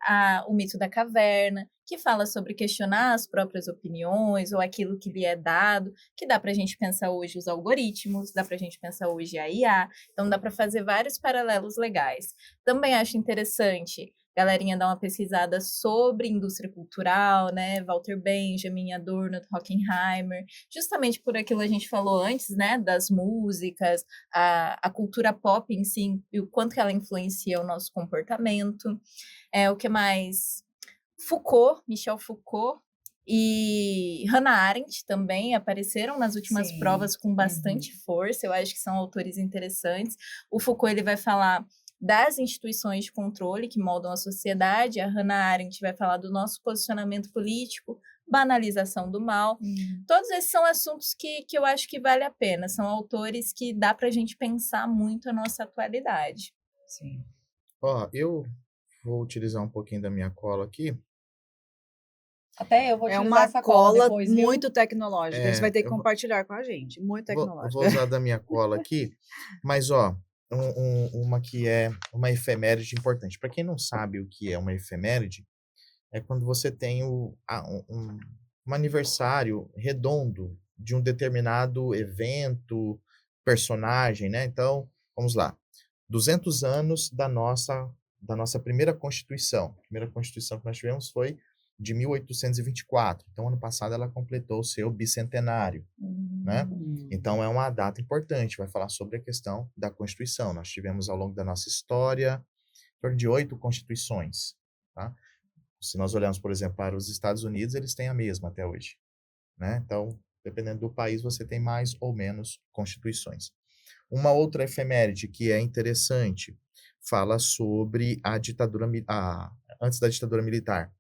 o mito da caverna, que fala sobre questionar as próprias opiniões ou aquilo que lhe é dado, que dá para a gente pensar hoje os algoritmos, dá para a gente pensar hoje a IA, então dá para fazer vários paralelos legais. Também acho interessante, galerinha, dar uma pesquisada sobre indústria cultural, né, Walter Benjamin, Adorno, Horkheimer, justamente por aquilo que a gente falou antes, né, das músicas, a cultura pop em si, e o quanto que ela influencia o nosso comportamento. O que mais? Foucault, Michel Foucault, E Hannah Arendt também apareceram nas últimas Sim. provas com bastante força. Eu acho que são autores interessantes. O Foucault ele vai falar das instituições de controle que moldam a sociedade. A Hannah Arendt vai falar do nosso posicionamento político, banalização do mal. Todos esses são assuntos que eu acho que vale a pena. São autores que dá para a gente pensar muito a nossa atualidade. Sim. Ó, eu vou utilizar um pouquinho da minha cola aqui. Até eu vou É utilizar uma essa cola cola depois, viu? muito tecnológica. Você vai ter que eu vou- compartilhar com a gente. Muito vou tecnológica. usar da minha cola aqui, mas ó, uma que é uma efeméride importante. Para quem não sabe o que é uma efeméride, é quando você tem um aniversário redondo de um determinado evento, personagem, né? Então, vamos lá. 200 anos da nossa primeira Constituição. A primeira Constituição que nós tivemos foi de 1824. Então, ano passado ela completou o seu bicentenário, né? Então, é uma data importante, vai falar sobre a questão da Constituição. Nós tivemos ao longo da nossa história em torno de 8 constituições, tá? Se nós olharmos, por exemplo, para os Estados Unidos, eles têm a mesma até hoje, né? Então, dependendo do país, você tem mais ou menos constituições. Uma outra efeméride que é interessante fala sobre a ditadura, antes da ditadura militar,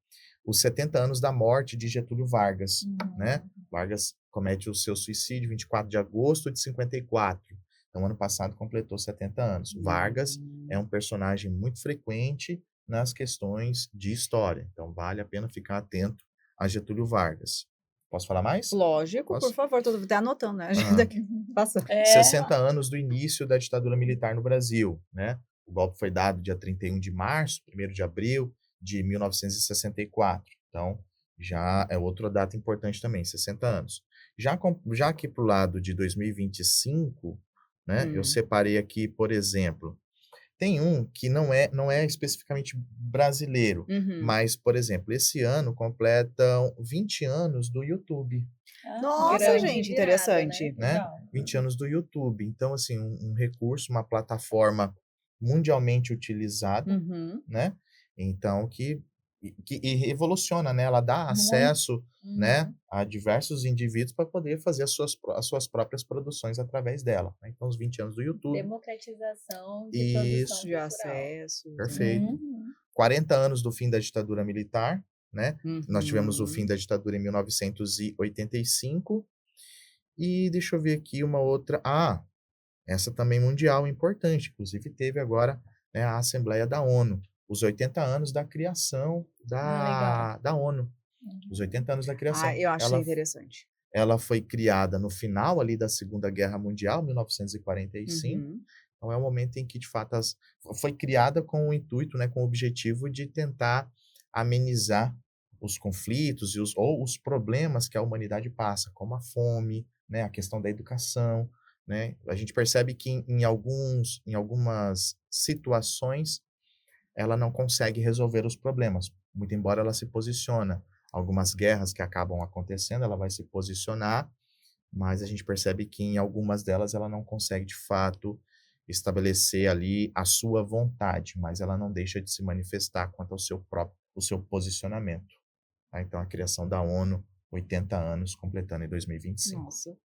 os 70 anos da morte de Getúlio Vargas, né? Vargas comete o seu suicídio 24 de agosto de 54. Então, ano passado completou 70 anos. Vargas é um personagem muito frequente nas questões de história. Então, vale a pena ficar atento a Getúlio Vargas. Posso falar mais? Lógico, Posso? por favor, tô até anotando, né? A gente daqui passando. 60 anos do início da ditadura militar no Brasil, né? O golpe foi dado dia 31 de março, 1º de abril de 1964. Então, já é outra data importante também, 60 anos. Já aqui para o lado de 2025, né? Eu separei aqui, por exemplo, tem um que não é especificamente brasileiro, mas, por exemplo, esse ano completam 20 anos do YouTube, Nossa, grande gente, virada, interessante. né? né? Legal. 20 anos do YouTube. Então, assim, um recurso, uma plataforma mundialmente utilizada, né? Então, que revoluciona, né? Ela dá acesso, né, a diversos indivíduos para poder fazer as suas próprias produções através dela, né? Então, os 20 anos do YouTube. Democratização de Isso. produção De cultural. acesso. Perfeito. 40 anos do fim da ditadura militar, né? Nós tivemos o fim da ditadura em 1985. E deixa eu ver aqui uma outra. Essa também mundial importante. Inclusive, teve agora, né, a Assembleia da ONU. Os 80 anos da criação da ONU. Os 80 anos da criação. Eu achei interessante. Ela foi criada no final ali da Segunda Guerra Mundial, 1945. Então, é um momento em que, de fato, foi criada com o intuito, né, com o objetivo de tentar amenizar os conflitos ou os problemas que a humanidade passa, como a fome, né, a questão da educação, né? A gente percebe que em algumas situações ela não consegue resolver os problemas, muito embora ela se posiciona. Algumas guerras que acabam acontecendo, ela vai se posicionar, mas a gente percebe que em algumas delas ela não consegue, de fato, estabelecer ali a sua vontade, mas ela não deixa de se manifestar quanto ao seu posicionamento. Tá? Então, a criação da ONU, 80 anos, completando em 2025. Nossa.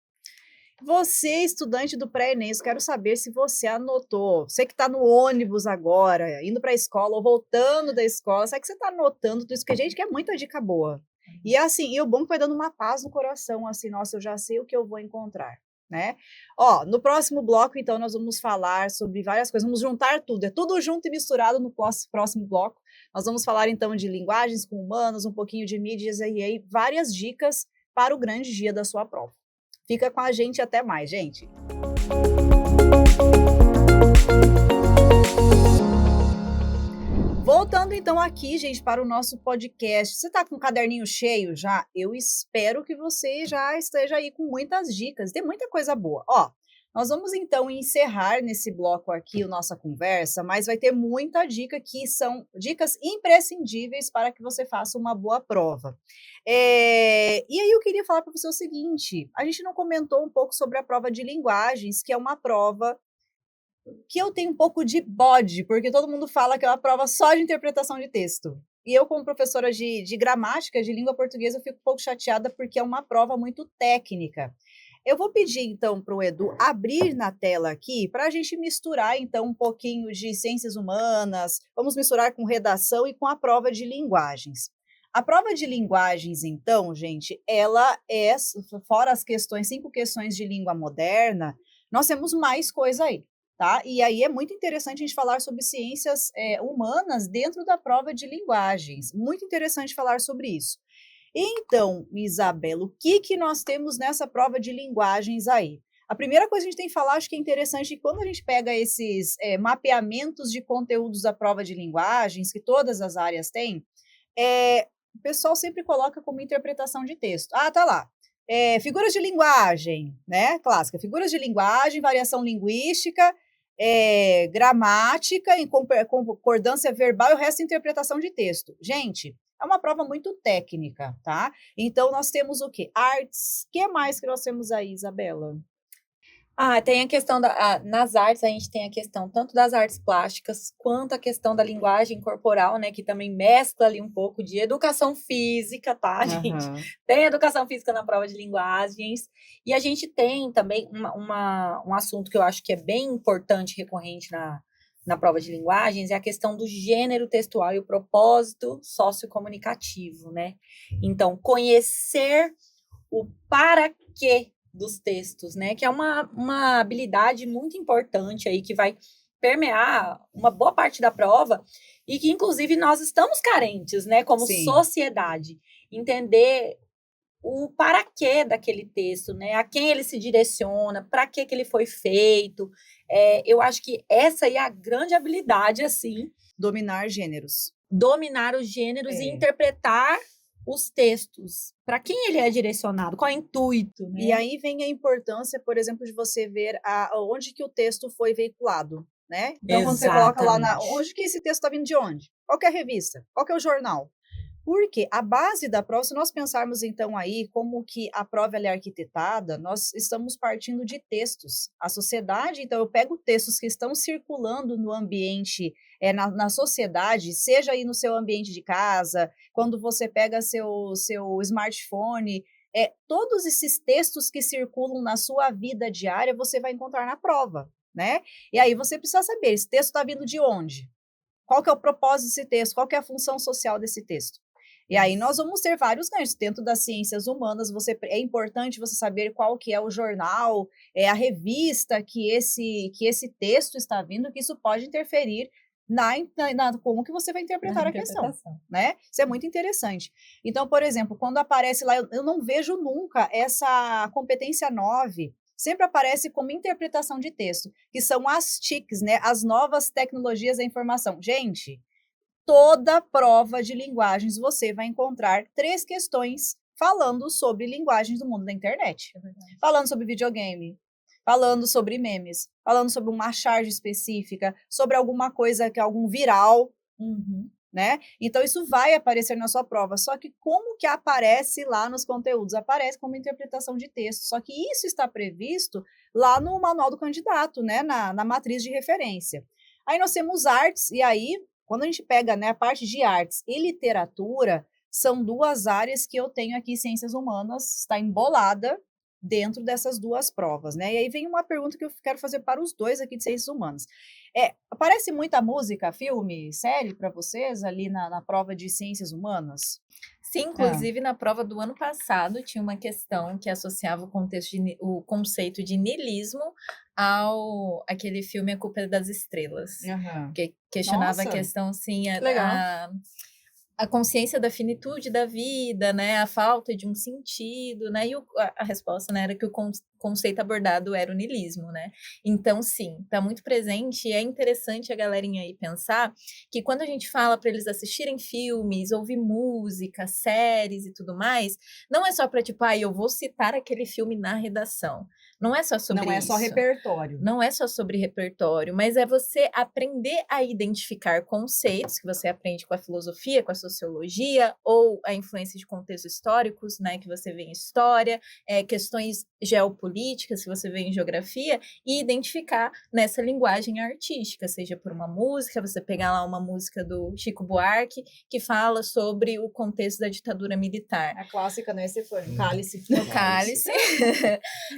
Você, estudante do pré-ENEM, eu quero saber se você anotou. Você que está no ônibus agora, indo para a escola ou voltando da escola, sabe que você está anotando tudo isso? Porque, gente, que é muita dica boa. E assim, e o bom é que vai dando uma paz no coração, assim, nossa, eu já sei o que eu vou encontrar, né? Ó, no próximo bloco, então, nós vamos falar sobre várias coisas, vamos juntar tudo, é tudo junto e misturado no próximo bloco. Nós vamos falar, então, de linguagens com humanos, um pouquinho de mídias e aí várias dicas para o grande dia da sua prova. Fica com a gente, até mais, gente. Voltando então aqui, gente, para o nosso podcast. Você está com o caderninho cheio já? Eu espero que você já esteja aí com muitas dicas. Tem muita coisa boa. Ó, nós vamos então encerrar nesse bloco aqui a nossa conversa, mas vai ter muita dica que são dicas imprescindíveis para que você faça uma boa prova. E aí eu queria falar para você o seguinte, a gente não comentou um pouco sobre a prova de linguagens, que é uma prova que eu tenho um pouco de bode, porque todo mundo fala que é uma prova só de interpretação de texto. E eu, como professora de gramática, de língua portuguesa, eu fico um pouco chateada porque é uma prova muito técnica. Eu vou pedir, então, para o Edu abrir na tela aqui, para a gente misturar, então, um pouquinho de ciências humanas, vamos misturar com redação e com a prova de linguagens. A prova de linguagens, então, gente, ela é, fora as questões, 5 questões de língua moderna, nós temos mais coisa aí, tá? E aí é muito interessante a gente falar sobre ciências humanas dentro da prova de linguagens. Muito interessante falar sobre isso. Então, Isabela, o que nós temos nessa prova de linguagens aí? A primeira coisa que a gente tem que falar, acho que é interessante, que quando a gente pega esses mapeamentos de conteúdos da prova de linguagens, que todas as áreas têm, o pessoal sempre coloca como interpretação de texto. Ah, tá lá. Figuras de linguagem, né? Clássica. Figuras de linguagem, variação linguística, gramática, concordância verbal e o resto interpretação de texto. Gente, é uma prova muito técnica, tá? Então, nós temos o quê? Artes. O que mais que nós temos aí, Isabela? Tem a questão nas artes, a gente tem a questão tanto das artes plásticas, quanto a questão da linguagem corporal, né, que também mescla ali um pouco de educação física, tá, gente? Tem educação física na prova de linguagens, e a gente tem também um assunto que eu acho que é bem importante, recorrente na prova de linguagens, é a questão do gênero textual e o propósito sociocomunicativo, né? Então, conhecer o para quê dos textos, né? Que é uma habilidade muito importante aí, que vai permear uma boa parte da prova e que, inclusive, nós estamos carentes, né? Como sociedade. Entender o para quê daquele texto, né? A quem ele se direciona, para que ele foi feito. Eu acho que essa aí é a grande habilidade, assim. Dominar gêneros. Dominar os gêneros e interpretar os textos, para quem ele é direcionado, qual é o intuito, né? E aí vem a importância, por exemplo, de você ver onde que o texto foi veiculado, né? Então, quando você coloca lá, onde que esse texto está vindo de onde? Qual que é a revista? Qual que é o jornal? Porque a base da prova, se nós pensarmos então aí como que a prova ela é arquitetada, nós estamos partindo de textos. A sociedade, então eu pego textos que estão circulando no ambiente, na sociedade, seja aí no seu ambiente de casa, quando você pega seu smartphone, todos esses textos que circulam na sua vida diária, você vai encontrar na prova, né? E aí você precisa saber, esse texto está vindo de onde? Qual que é o propósito desse texto? Qual que é a função social desse texto? E aí nós vamos ter vários ganhos. Dentro das ciências humanas, é importante você saber qual que é o jornal, a revista que esse texto está vindo, que isso pode interferir como que você vai interpretar a questão, né? Isso é muito interessante. Então, por exemplo, quando aparece lá, eu não vejo nunca essa competência 9, sempre aparece como interpretação de texto, que são as TICs, né? As novas tecnologias da informação. Gente, toda prova de linguagens você vai encontrar 3 questões falando sobre linguagens do mundo da internet. Falando sobre videogame, falando sobre memes, falando sobre uma charge específica, sobre alguma coisa que é algum viral, né? Então, isso vai aparecer na sua prova. Só que como que aparece lá nos conteúdos? Aparece como interpretação de texto. Só que isso está previsto lá no manual do candidato, né? Na matriz de referência. Aí nós temos artes, e aí quando a gente pega, né, a parte de artes e literatura, são 2 áreas que eu tenho aqui, ciências humanas, está embolada dentro dessas 2 provas, né? E aí vem uma pergunta que eu quero fazer para os 2 aqui de ciências humanas. Aparece muita música, filme, série para vocês ali na prova de ciências humanas? Sim, inclusive na prova do ano passado tinha uma questão que associava o conceito de niilismo ao aquele filme A Culpa é das Estrelas, que questionava a questão, assim, a consciência da finitude da vida, né, a falta de um sentido, né, e a resposta, né, era que o conceito abordado era o niilismo, né. Então, sim, está muito presente, e é interessante a galerinha aí pensar que quando a gente fala para eles assistirem filmes, ouvir música, séries e tudo mais, não é só para tipo, eu vou citar aquele filme na redação. não é só sobre Não é isso. só repertório. Não é só sobre repertório, mas é você aprender a identificar conceitos que você aprende com a filosofia, com a sociologia, ou a influência de contextos históricos, né, que você vê em história, questões geopolíticas, que você vê em geografia, e identificar nessa linguagem artística, seja por uma música, você pegar lá uma música do Chico Buarque, que fala sobre o contexto da ditadura militar. A clássica, né? Esse foi no Cálice. No Cálice.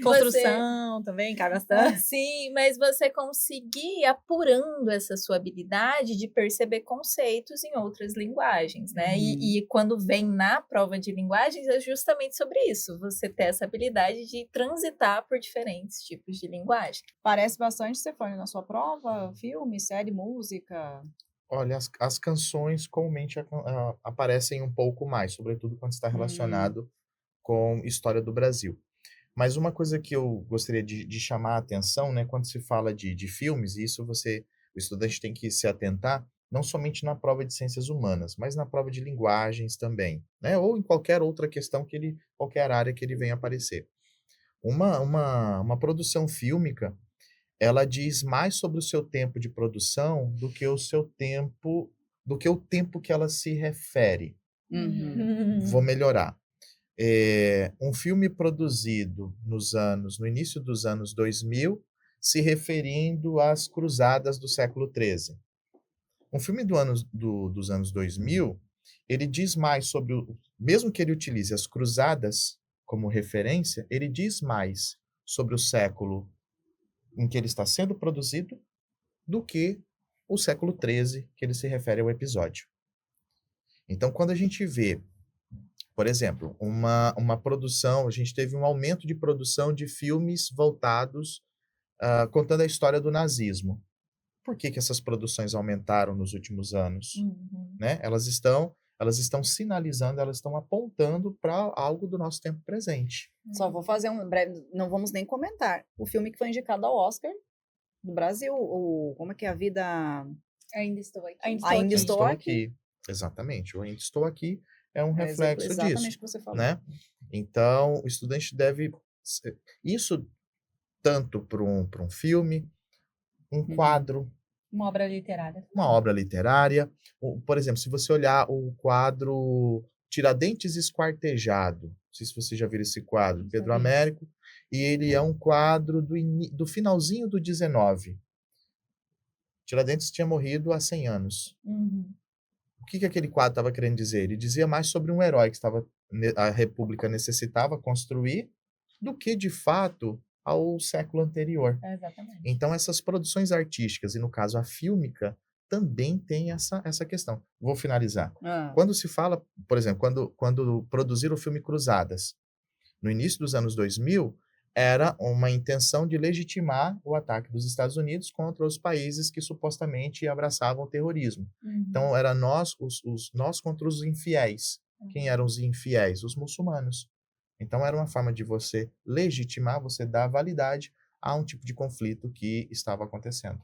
Construção também, cai bastante. Sim, mas você conseguir apurando essa sua habilidade de perceber conceitos em outras linguagens, né? E quando vem na prova de linguagens é justamente sobre isso, você ter essa habilidade de transitar por diferentes tipos de linguagem. Parece bastante, Stefania, na sua prova? Filme, série, música? Olha, as canções comumente aparecem um pouco mais, sobretudo quando está relacionado com história do Brasil. Mas uma coisa que eu gostaria de chamar a atenção, né, quando se fala de filmes, e isso o estudante tem que se atentar, não somente na prova de ciências humanas, mas na prova de linguagens também, né, ou em qualquer outra questão qualquer área que ele venha aparecer. Uma produção fílmica, ela diz mais sobre o seu tempo de produção do que o tempo que ela se refere. Vou melhorar. Um filme produzido no início dos anos 2000, se referindo às cruzadas do século XIII. Um filme dos anos 2000, ele diz mais sobre, mesmo que ele utilize as cruzadas como referência, ele diz mais sobre o século em que ele está sendo produzido do que o século XIII, que ele se refere ao episódio. Então, quando a gente vê, por exemplo, uma produção, a gente teve um aumento de produção de filmes voltados, contando a história do nazismo. Por que essas produções aumentaram nos últimos anos? Né? Elas estão sinalizando, elas estão apontando para algo do nosso tempo presente. Só vou fazer um breve, não vamos nem comentar. O filme que foi indicado ao Oscar do Brasil, como é que é a vida... Ainda estou aqui. Ainda estou aqui. Exatamente, o Ainda Estou Aqui é um reflexo disso. Exatamente o que você falou. Né? Então, o estudante deve... Isso tanto para um filme, um quadro... Uma obra literária. Uma obra literária. Por exemplo, se você olhar o quadro Tiradentes Esquartejado, não sei se você já viu esse quadro, Pedro Américo, e ele é um quadro do finalzinho do 19. Tiradentes tinha morrido há 100 anos. O que aquele quadro estava querendo dizer? Ele dizia mais sobre um herói que a República necessitava construir do que, de fato, ao século anterior. Exatamente. Então, essas produções artísticas, e no caso a fílmica, também tem essa questão. Vou finalizar. Quando se fala, por exemplo, quando produziram o filme Cruzadas, no início dos anos 2000, era uma intenção de legitimar o ataque dos Estados Unidos contra os países que supostamente abraçavam o terrorismo. Então, era nós contra os infiéis. Quem eram os infiéis? Os muçulmanos. Então, era uma forma de você legitimar, você dar validade a um tipo de conflito que estava acontecendo.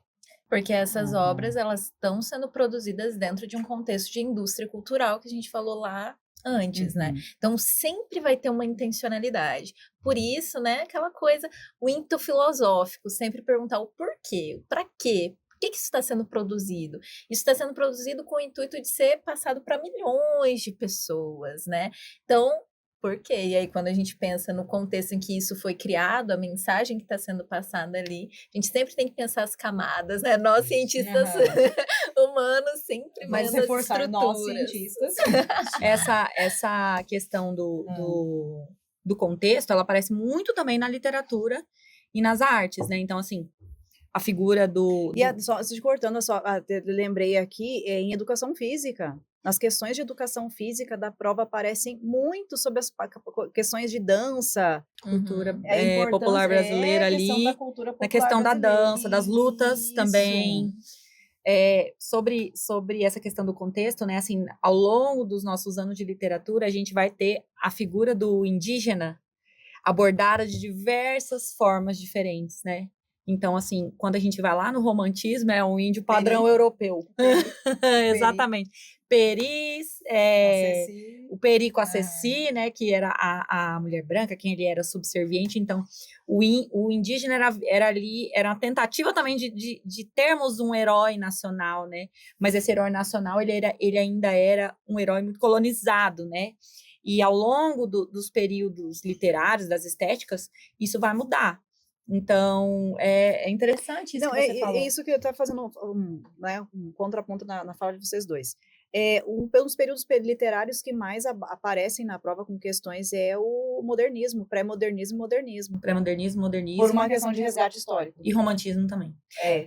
Porque essas obras, elas estão sendo produzidas dentro de um contexto de indústria cultural que a gente falou lá antes, né? Então, sempre vai ter uma intencionalidade. Por isso, né, aquela coisa, o into filosófico, sempre perguntar o porquê, o para quê. Por que isso está sendo produzido? Isso está sendo produzido com o intuito de ser passado para milhões de pessoas, né? Então, por quê? E aí, quando a gente pensa no contexto em que isso foi criado, a mensagem que está sendo passada ali, a gente sempre tem que pensar as camadas, né? Nós, cientistas humanos, sempre mas vendo reforçar as nós, estruturas. cientistas. Essa questão do contexto, ela aparece muito também na literatura e nas artes, né? Então, assim, a figura do... Só te cortando, lembrei aqui, em educação física. Nas questões de educação física da prova aparecem muito sobre as questões de dança, cultura popular brasileira ali, na questão da dança, das lutas também. Sobre essa questão do contexto, né? Assim, ao longo dos nossos anos de literatura, a gente vai ter a figura do indígena abordada de diversas formas diferentes, né? Então, assim, quando a gente vai lá no romantismo, é um índio padrão europeu. Exatamente. Peris, o Peri com a Ceci, né, que era a mulher branca, quem ele era subserviente. Então, o indígena era ali, era uma tentativa também de termos um herói nacional, né? Mas esse herói nacional, ele ainda era um herói muito colonizado, né? E ao longo dos períodos literários, das estéticas, isso vai mudar. Então, é interessante isso que você falou. É isso que eu estou fazendo né, um contraponto na fala de vocês dois. Pelos períodos literários que mais aparecem na prova com questões é o modernismo, pré-modernismo e modernismo. Pré-modernismo, modernismo. Por uma questão de resgate histórico. E romantismo também.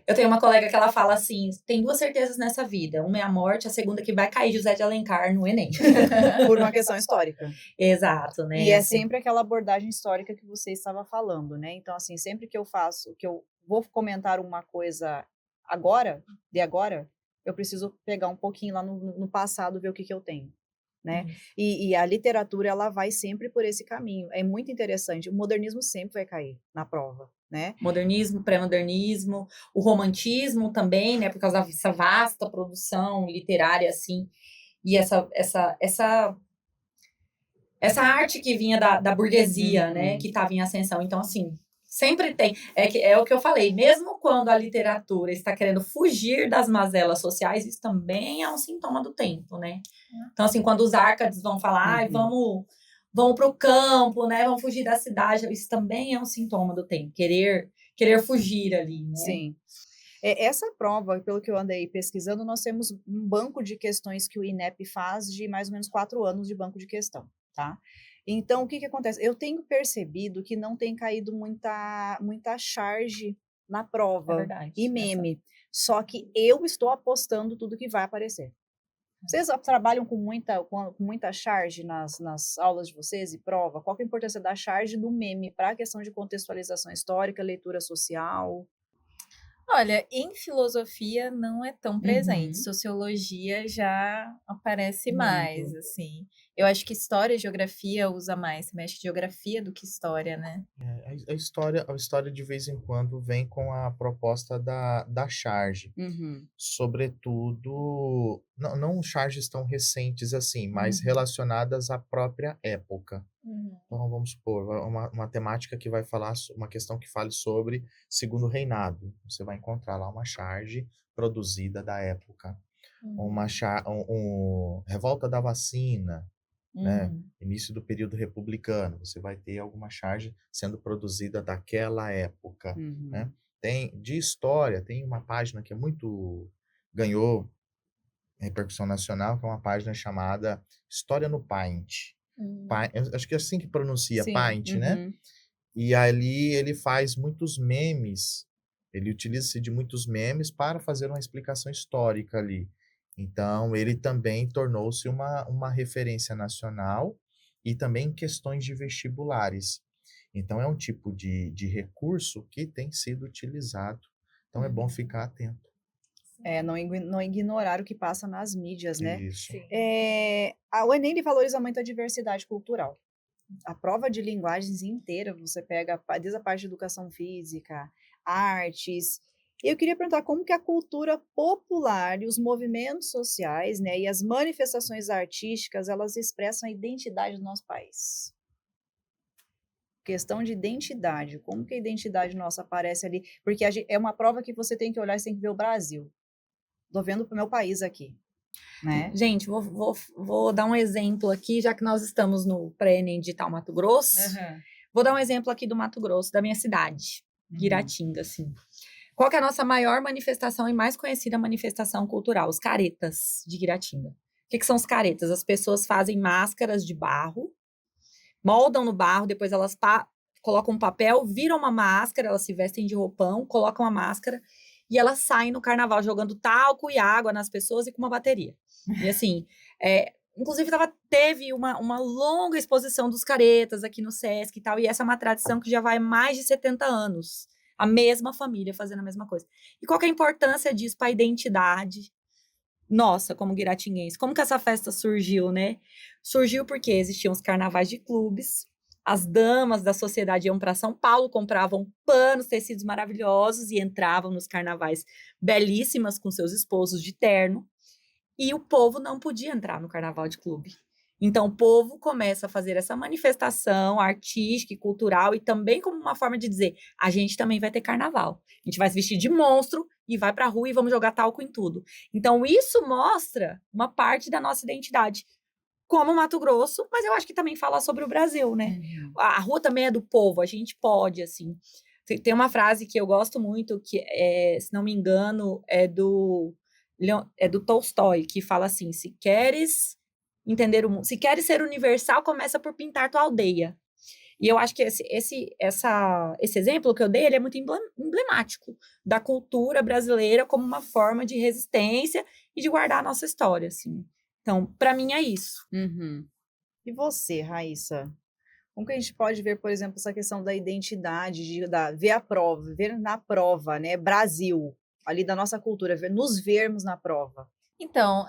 Eu tenho uma colega que ela fala assim, tem 2 certezas nessa vida, uma é a morte, a segunda que vai cair José de Alencar no Enem. Por uma questão histórica. Exato, né? E é sempre aquela abordagem histórica que você estava falando, né? Então, assim, sempre que eu vou comentar uma coisa agora, eu preciso pegar um pouquinho lá no passado, ver o que eu tenho, né? E a literatura, ela vai sempre por esse caminho. É muito interessante. O modernismo sempre vai cair na prova, né? Modernismo, pré-modernismo, o romantismo também, né? Por causa dessa vasta produção literária, assim, e essa arte que vinha da burguesia, né? Que estava em ascensão. Então, assim, sempre tem. É o que eu falei, mesmo quando a literatura está querendo fugir das mazelas sociais, isso também é um sintoma do tempo, né? Então, assim, quando os árcades vão falar, vamos para o campo, né? Vamos fugir da cidade, isso também é um sintoma do tempo, querer fugir ali, né? Sim. Essa prova, pelo que eu andei pesquisando, nós temos um banco de questões que o INEP faz de mais ou menos 4 anos de banco de questão, tá? Então, o que acontece? Eu tenho percebido que não tem caído muita charge na prova e meme. Só que eu estou apostando tudo que vai aparecer. Vocês trabalham com muita charge nas aulas de vocês e prova? Qual que é a importância da charge do meme para a questão de contextualização histórica, leitura social? Olha, em filosofia não é tão presente, sociologia já aparece mais, assim. Eu acho que história e geografia usa mais, você mexe geografia do que história, né? A história de vez em quando vem com a proposta da charge. Sobretudo, não charges tão recentes assim, mas relacionadas à própria época. Então, vamos supor, uma temática que vai falar, uma questão que fale sobre Segundo Reinado. Você vai encontrar lá uma charge produzida da época. Revolta da Vacina, né? Início do período republicano. Você vai ter alguma charge sendo produzida daquela época, né? De história, tem uma página que ganhou repercussão nacional, que é uma página chamada História no Paint. Acho que é assim que pronuncia, Paint, né? E ali ele faz muitos memes, ele utiliza-se de muitos memes para fazer uma explicação histórica ali. Então, ele também tornou-se uma referência nacional e também em questões de vestibulares. Então, é um tipo de recurso que tem sido utilizado. Então, é bom ficar atento. Não ignorar o que passa nas mídias, né? Isso. O Enem ele valoriza muito a diversidade cultural. A prova de linguagens inteira, você pega desde a parte de educação física, artes. E eu queria perguntar como que a cultura popular e os movimentos sociais, né, e as manifestações artísticas, elas expressam a identidade do nosso país. Questão de identidade, como que a identidade nossa aparece ali? Porque é uma prova que você tem que olhar, você tem que ver o Brasil. Tô vendo pro meu país aqui, né? Gente, vou dar um exemplo aqui, já que nós estamos no pré-ENEM Digital Mato Grosso. Vou dar um exemplo aqui do Mato Grosso, da minha cidade, Guiratinga, assim. Qual que é a nossa maior manifestação e mais conhecida manifestação cultural? Os caretas de Guiratinga. O que são os caretas? As pessoas fazem máscaras de barro, moldam no barro, depois elas colocam um papel, viram uma máscara, elas se vestem de roupão, colocam a máscara e elas saem no carnaval jogando talco e água nas pessoas e com uma bateria. E assim, inclusive teve uma longa exposição dos caretas aqui no Sesc e tal, e essa é uma tradição que já vai mais de 70 anos. A mesma família fazendo a mesma coisa. E qual que é a importância disso para a identidade nossa, como guiratinguense? Como que essa festa surgiu, né? Surgiu porque existiam os carnavais de clubes, as damas da sociedade iam para São Paulo, compravam panos, tecidos maravilhosos e entravam nos carnavais belíssimas com seus esposos de terno. E o povo não podia entrar no carnaval de clube. Então, o povo começa a fazer essa manifestação artística e cultural e também como uma forma de dizer, a gente também vai ter carnaval. A gente vai se vestir de monstro e vai para a rua e vamos jogar talco em tudo. Então, isso mostra uma parte da nossa identidade como Mato Grosso, mas eu acho que também fala sobre o Brasil, né? A rua também é do povo, a gente pode, assim. Tem uma frase que eu gosto muito, que, se não me engano, é do Tolstói, que fala assim, se queres entender o mundo, se queres ser universal, começa por pintar tua aldeia. E eu acho que esse exemplo que eu dei, ele é muito emblemático da cultura brasileira como uma forma de resistência e de guardar a nossa história, assim. Então, para mim é isso. E você, Raíssa? Como que a gente pode ver, por exemplo, essa questão da identidade, ver na prova, né? Brasil, ali da nossa cultura, nos vermos na prova. Então,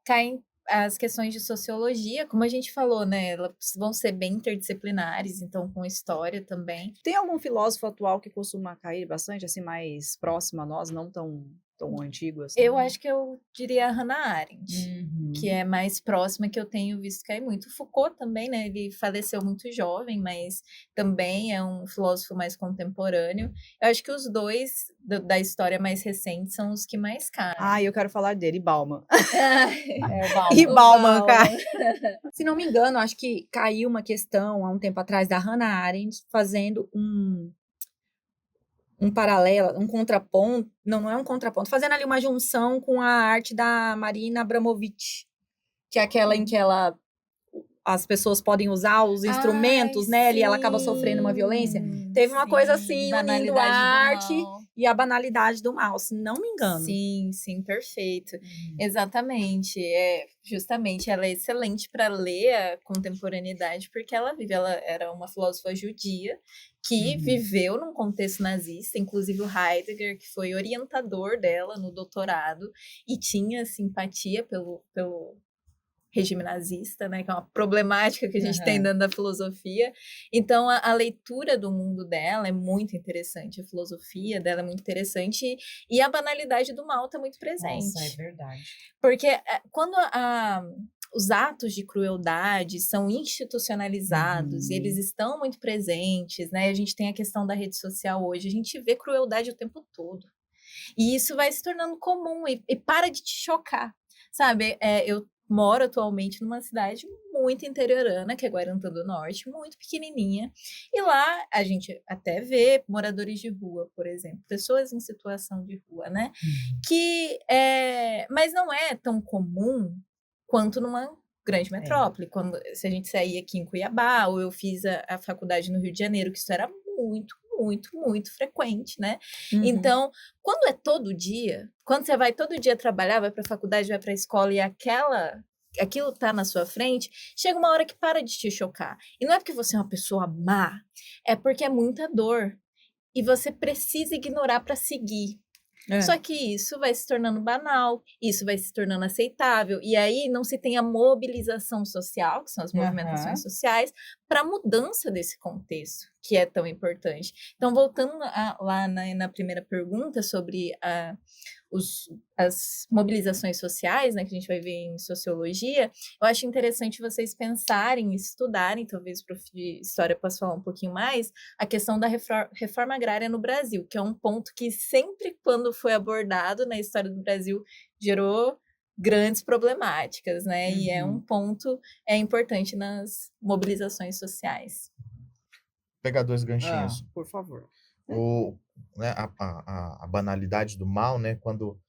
caem as questões de sociologia, como a gente falou, né? Elas vão ser bem interdisciplinares, então com história também. Tem algum filósofo atual que costuma cair bastante, assim, mais próximo a nós, não tão antigo assim? Eu acho que eu diria a Hannah Arendt, que é mais próxima, que eu tenho visto cair muito. Foucault também, né? Ele faleceu muito jovem, mas também é um filósofo mais contemporâneo. Eu acho que os dois da história mais recente são os que mais caem. Eu quero falar dele, Bauman. O Bauman. E Bauman, cara. Se não me engano, acho que caiu uma questão há um tempo atrás da Hannah Arendt fazendo um paralelo, um contraponto, não é um contraponto, fazendo ali uma junção com a arte da Marina Abramovic, que é aquela em que as pessoas podem usar os instrumentos, né? E ela acaba sofrendo uma violência. Teve uma coisa assim, unindo a arte e a banalidade do mal, se não me engano. Sim, perfeito. Exatamente. Justamente, ela é excelente para ler a contemporaneidade, porque ela era uma filósofa judia que viveu num contexto nazista, inclusive o Heidegger, que foi orientador dela no doutorado, e tinha simpatia pelo regime nazista, né, que é uma problemática que a gente tem dentro da filosofia. Então, a leitura do mundo dela é muito interessante, a filosofia dela é muito interessante, e a banalidade do mal está muito presente. Nossa, é verdade. Porque quando os atos de crueldade são institucionalizados, e eles estão muito presentes, né? A gente tem a questão da rede social hoje, a gente vê crueldade o tempo todo. E isso vai se tornando comum e para de te chocar, sabe? Eu moro atualmente numa cidade muito interiorana, que é Guarantã do Norte, muito pequenininha. E lá a gente até vê moradores de rua, por exemplo, pessoas em situação de rua, né? Mas não é tão comum quanto numa grande metrópole. Se a gente sair aqui em Cuiabá, ou eu fiz a faculdade no Rio de Janeiro, que isso era muito frequente, né? Então, quando é todo dia, quando você vai todo dia trabalhar, vai para a faculdade, vai para a escola e aquilo tá na sua frente, chega uma hora que para de te chocar. E não é porque você é uma pessoa má, é porque é muita dor. E você precisa ignorar para seguir. Só que isso vai se tornando banal, isso vai se tornando aceitável, e aí não se tem a mobilização social, que são as movimentações sociais, para a mudança desse contexto, que é tão importante. Então, voltando lá na primeira pergunta sobre as mobilizações sociais, né, que a gente vai ver em sociologia, eu acho interessante vocês pensarem, estudarem, talvez o prof de história possa falar um pouquinho mais, a questão da reforma agrária no Brasil, que é um ponto que sempre quando foi abordado na história do Brasil gerou grandes problemáticas, né? E é um ponto importante nas mobilizações sociais. Pegar dois ganchinhos. Por favor. Né, a banalidade do mal, né? Quando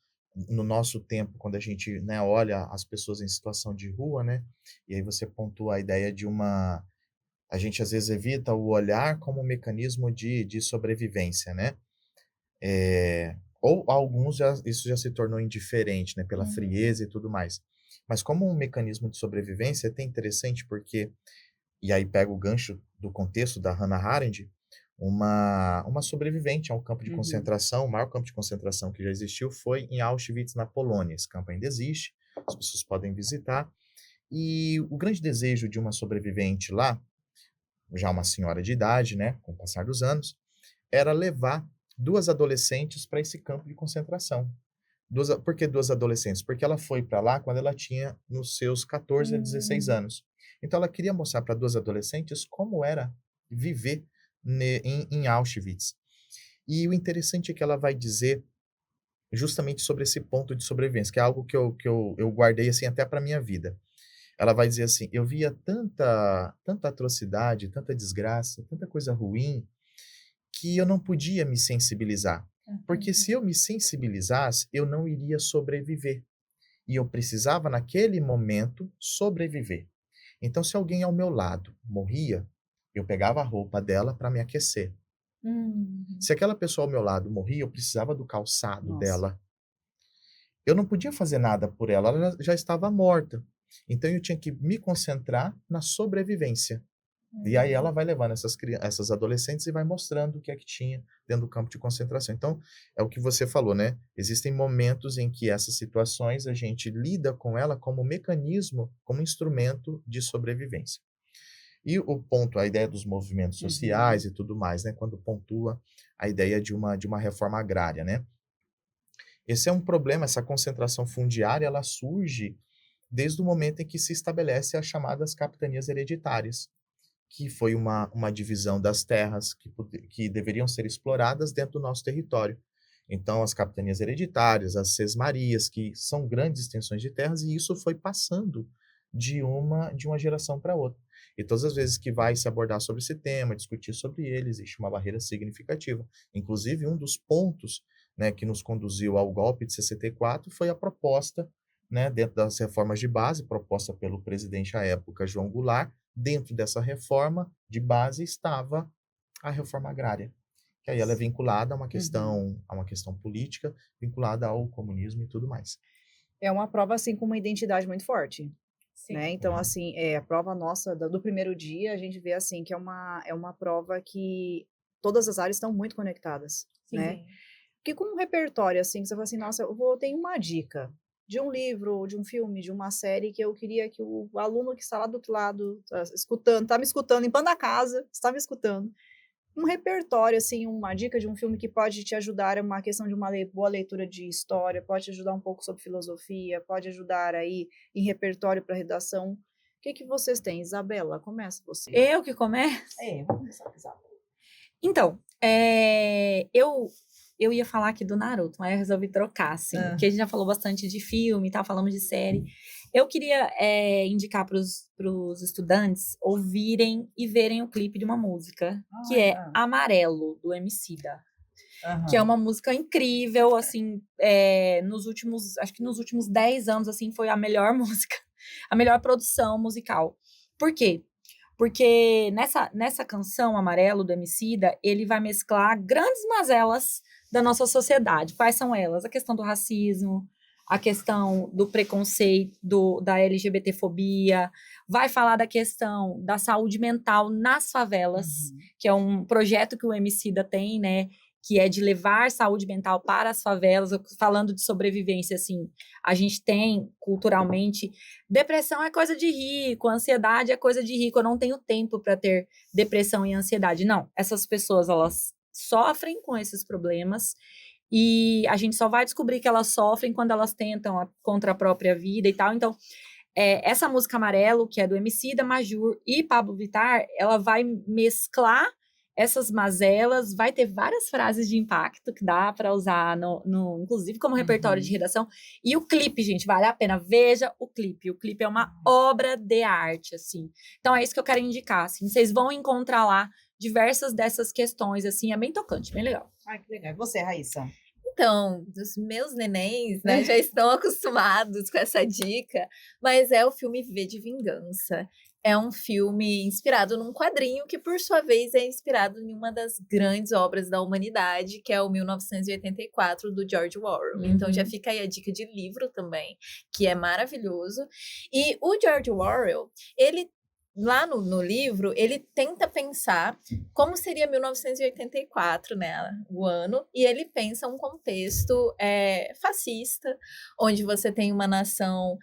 no nosso tempo, quando a gente, né, olha as pessoas em situação de rua, né? E aí você pontua a ideia de a gente às vezes evita o olhar como um mecanismo de sobrevivência, né? Ou alguns isso já se tornou indiferente, né? Pela frieza e tudo mais. Mas como um mecanismo de sobrevivência é até interessante porque, e aí pega o gancho do contexto da Hannah Arendt, uma sobrevivente a um campo de concentração, o maior campo de concentração que já existiu foi em Auschwitz, na Polônia. Esse campo ainda existe, as pessoas podem visitar. E o grande desejo de uma sobrevivente lá já uma senhora de idade, né, com o passar dos anos, era levar 2 adolescentes para esse campo de concentração. Por que 2 adolescentes? Porque ela foi para lá quando ela tinha nos seus 14 a 16 anos. Então ela queria mostrar para 2 adolescentes como era viver em Auschwitz. E o interessante é que ela vai dizer justamente sobre esse ponto de sobrevivência, que é algo que eu guardei assim até para minha vida. Ela vai dizer assim: eu via tanta atrocidade, tanta desgraça, tanta coisa ruim, que eu não podia me sensibilizar. Porque se eu me sensibilizasse, eu não iria sobreviver. E eu precisava, naquele momento, sobreviver. Então, se alguém ao meu lado morria, eu pegava a roupa dela para me aquecer. Se aquela pessoa ao meu lado morria, eu precisava do calçado Nossa. dela. Eu não podia fazer nada por ela, ela já estava morta. Então, eu tinha que me concentrar na sobrevivência. E aí ela vai levando essas adolescentes e vai mostrando o que é que tinha dentro do campo de concentração. Então, é o que você falou, né? Existem momentos em que essas situações a gente lida com ela como mecanismo, como instrumento de sobrevivência. E o ponto, a ideia dos movimentos sociais e tudo mais, né? Quando pontua a ideia de uma reforma agrária, né? Esse é um problema, essa concentração fundiária, ela surge desde o momento em que se estabelece as chamadas capitanias hereditárias, que foi uma divisão das terras que deveriam ser exploradas dentro do nosso território. Então, as capitanias hereditárias, as sesmarias, que são grandes extensões de terras, e isso foi passando de uma geração para outra. E todas as vezes que vai se abordar sobre esse tema, discutir sobre ele, existe uma barreira significativa. Inclusive, um dos pontos, né, que nos conduziu ao golpe de 64 foi a proposta, né, dentro das reformas de base, proposta pelo presidente à época, João Goulart. Dentro dessa reforma de base estava a reforma agrária, que aí ela é vinculada a uma questão política, vinculada ao comunismo e tudo mais. É uma prova, assim, com uma identidade muito forte, né? Então, assim, a prova nossa do primeiro dia, a gente vê, assim, que é uma prova que todas as áreas estão muito conectadas, né? Porque com um repertório, assim, que você fala assim, nossa, tenho uma dica de um livro, de um filme, de uma série que eu queria que o aluno que está lá do outro lado, está me escutando, limpando a casa, está me escutando. Um repertório, assim, uma dica de um filme que pode te ajudar, uma questão de uma boa leitura de história, pode te ajudar um pouco sobre filosofia, pode ajudar aí em repertório para redação. O que vocês têm? Isabela, começa você. Eu que começo? Vou começar com a Isabela. Então, eu ia falar aqui do Naruto, mas eu resolvi trocar, assim, porque a gente já falou bastante de filme e tal, falamos de série. Eu queria indicar para os estudantes ouvirem e verem o clipe de uma música, que é Amarelo, do Emicida. Que é uma música incrível, assim, acho que nos últimos 10 anos, assim, foi a melhor música, a melhor produção musical. Por quê? Porque nessa canção Amarelo, do Emicida, ele vai mesclar grandes mazelas da nossa sociedade. Quais são elas? A questão do racismo, a questão do preconceito, da LGBTfobia, vai falar da questão da saúde mental nas favelas, que é um projeto que o Emicida tem, né, que é de levar saúde mental para as favelas. Falando de sobrevivência, assim, a gente tem, culturalmente, depressão é coisa de rico, ansiedade é coisa de rico, eu não tenho tempo para ter depressão e ansiedade. Não, essas pessoas, elas sofrem com esses problemas, e a gente só vai descobrir que elas sofrem quando elas tentam contra a própria vida e tal. Então, essa música Amarelo, que é do Emicida, Majur e Pablo Vittar, ela vai mesclar essas mazelas, vai ter várias frases de impacto que dá para usar, inclusive como repertório de redação. E o clipe, gente, vale a pena. Veja o clipe. O clipe é uma obra de arte, assim. Então, é isso que eu quero indicar, assim. Vocês vão encontrar lá diversas dessas questões, assim. É bem tocante, bem legal. Ai, que legal. E você, Raíssa? Então, os meus nenéns, né, já estão acostumados com essa dica, mas é o filme V de Vingança. É um filme inspirado num quadrinho que, por sua vez, é inspirado em uma das grandes obras da humanidade, que é o 1984, do George Orwell. Então, já fica aí a dica de livro também, que é maravilhoso. E o George Orwell, ele, lá no livro, ele tenta pensar como seria 1984, né, o ano, e ele pensa um contexto fascista, onde você tem uma nação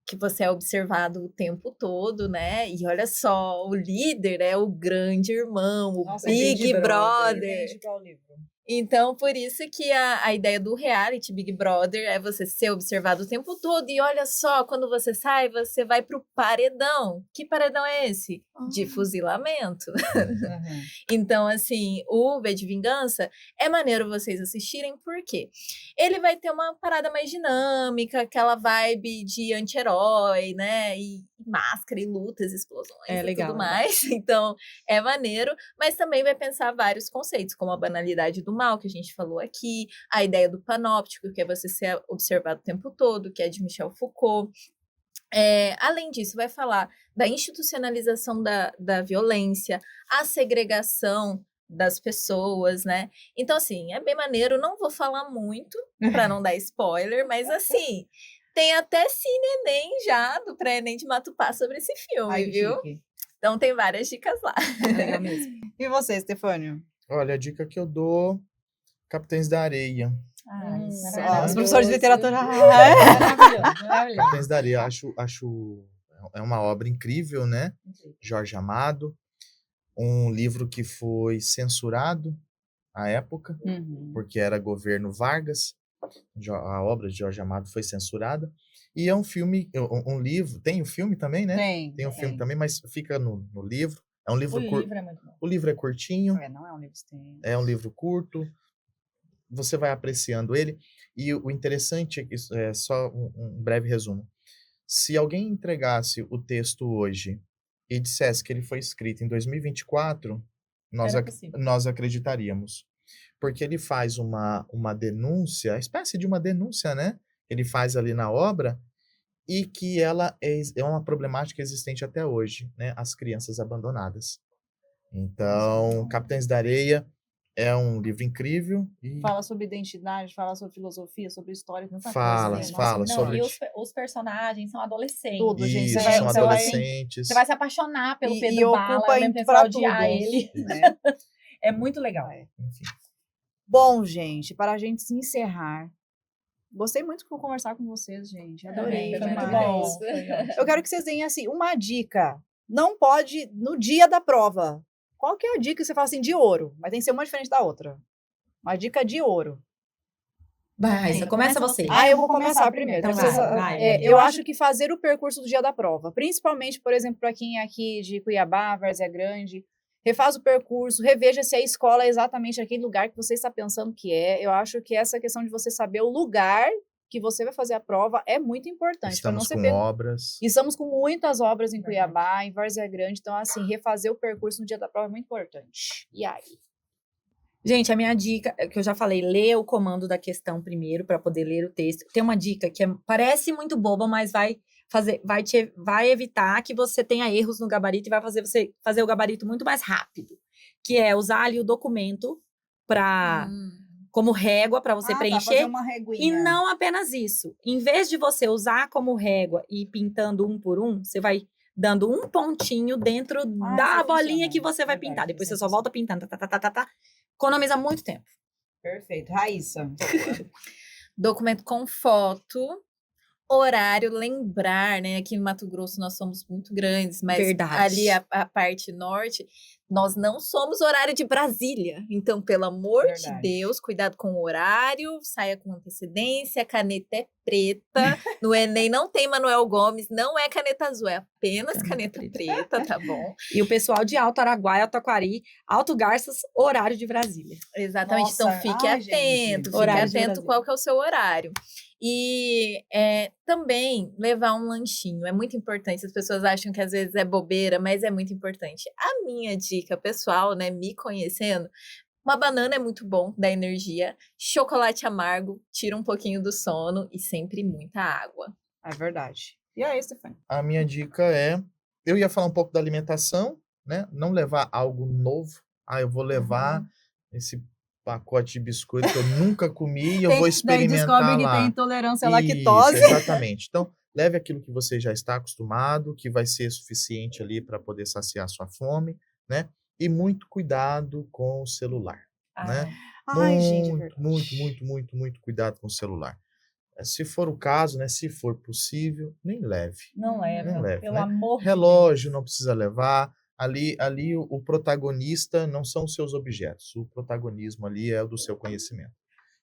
que você é observado o tempo todo, né? E olha só, o líder é o grande irmão, o Nossa, Big Brother. Entende qual livro? Então, por isso que a ideia do reality Big Brother é você ser observado o tempo todo. E olha só, quando você sai, você vai pro paredão. Que paredão é esse? De fuzilamento. Uhum. Então, assim, o V de Vingança é maneiro vocês assistirem, porque ele vai ter uma parada mais dinâmica, aquela vibe de anti-herói, né? E máscara, e lutas, explosões É e legal, tudo legal. mais. Então, é maneiro, mas também vai pensar vários conceitos, como a banalidade do mal, que a gente falou aqui, a ideia do panóptico, que é você ser observado o tempo todo, que é de Michel Foucault. Além disso, vai falar da institucionalização da violência, a segregação das pessoas, né? Então, assim, é bem maneiro. Não vou falar muito para não dar spoiler, mas assim, tem até Cine Enem já do pré-Enem de Matupá sobre esse filme, Ai, que viu? chique. Então tem várias dicas lá. Legal mesmo. E você, Stefânio? Olha, a dica que eu dou, Capitães da Areia. Os professores de literatura. Capitães da Areia, acho é uma obra incrível, né? Jorge Amado, um livro que foi censurado à época, Uhum. porque era governo Vargas. A obra de Jorge Amado foi censurada. E é um filme, um livro, tem o filme também, né? Tem o filme também, mas fica no livro. É um livro curto. livro é muito bom. O livro é curtinho, Não é um livro extenso. é um livro curto. Você vai apreciando ele. E o interessante é que, só um breve resumo. Se alguém entregasse o texto hoje e dissesse que ele foi escrito em 2024, nós acreditaríamos. Porque ele faz uma denúncia, espécie de uma denúncia, né? Ele faz ali na obra, e que ela é uma problemática existente até hoje, né? As crianças abandonadas. Então, Capitães da Areia é um livro incrível. E Fala sobre identidade, fala sobre filosofia, sobre história. fala sobre... E os personagens são adolescentes. Tudo, gente. Isso, Você vai- são você vai- adolescentes. Você vai se apaixonar pelo E Pedro Bala, ocupa ao mesmo tempo você pra vai odiar tudo. ele. Né? É muito legal. Enfim. Bom, gente, para a gente se encerrar, gostei muito de conversar com vocês, gente. Adorei. Foi muito demais. bom. Eu quero que vocês deem assim, uma dica. Não pode, no dia da prova, qual que é a dica que você fala assim, de ouro? Mas tem que ser uma diferente da outra. Uma dica de ouro. Vai, Raíssa, começa você. Eu vou começar primeiro. Então Vocês- vai. eu acho que fazer o percurso do dia da prova, principalmente, por exemplo, para quem é aqui de Cuiabá, Várzea Grande, refaz o percurso, reveja se a escola é exatamente aquele lugar que você está pensando que é. Eu acho que essa questão de você saber o lugar que você vai fazer a prova é muito importante. pra não Estamos ser com pego- obras. Estamos com muitas obras em Cuiabá, em Várzea Grande, então, assim, refazer o percurso no dia da prova é muito importante. E aí? Gente, a minha dica, que eu já falei, lê o comando da questão primeiro para poder ler o texto. Tem uma dica que parece muito boba, mas vai evitar que você tenha erros no gabarito e vai fazer você fazer o gabarito muito mais rápido, que é usar ali o documento como régua para você preencher. fazer uma E reguinha. não apenas isso. Em vez de você usar como régua e ir pintando um por um, você vai dando um pontinho dentro da isso bolinha funciona. que você vai Verdade, pintar. Depois isso você só volta pintando. Economiza muito tempo. Perfeito. Raíssa. Documento com foto, horário, lembrar, né? Aqui em Mato Grosso nós somos muito grandes, mas Verdade. ali a parte norte, nós não somos horário de Brasília. Então, pelo amor de Verdade. Deus, cuidado com o horário, saia com antecedência, a caneta é preta. No Enem não tem Manuel Gomes, não é caneta azul, é apenas caneta preta, tá bom? E o pessoal de Alto Araguaia, Alto Aquari, Alto Garças, horário de Brasília. Exatamente, Nossa, então fique ai, atento, gente, fique horário de atento Brasília. qual que é o seu horário. E também levar um lanchinho, é muito importante, as pessoas acham que às vezes é bobeira, mas é muito importante. A minha dica pessoal, né, me conhecendo, uma banana é muito bom, dá energia, chocolate amargo, tira um pouquinho do sono e sempre muita água. É verdade. E aí, Stefania? A minha dica é... Eu ia falar um pouco da alimentação, né? Não levar algo novo. Eu vou levar esse pacote de biscoito que eu nunca comi e eu vou experimentar Daí descobre que lá. tem intolerância à Isso, lactose. exatamente. Então, leve aquilo que você já está acostumado, que vai ser suficiente ali para poder saciar sua fome, né? E muito cuidado com o celular, né? Ai, gente, é Muito, verdade. muito, muito, muito, muito cuidado com o celular. se for o caso, né, se for possível, nem leve. Não leva, Não leva, pelo né? amor de Relógio não precisa levar. Ali o protagonista não são os seus objetos. O protagonismo ali é o do seu conhecimento.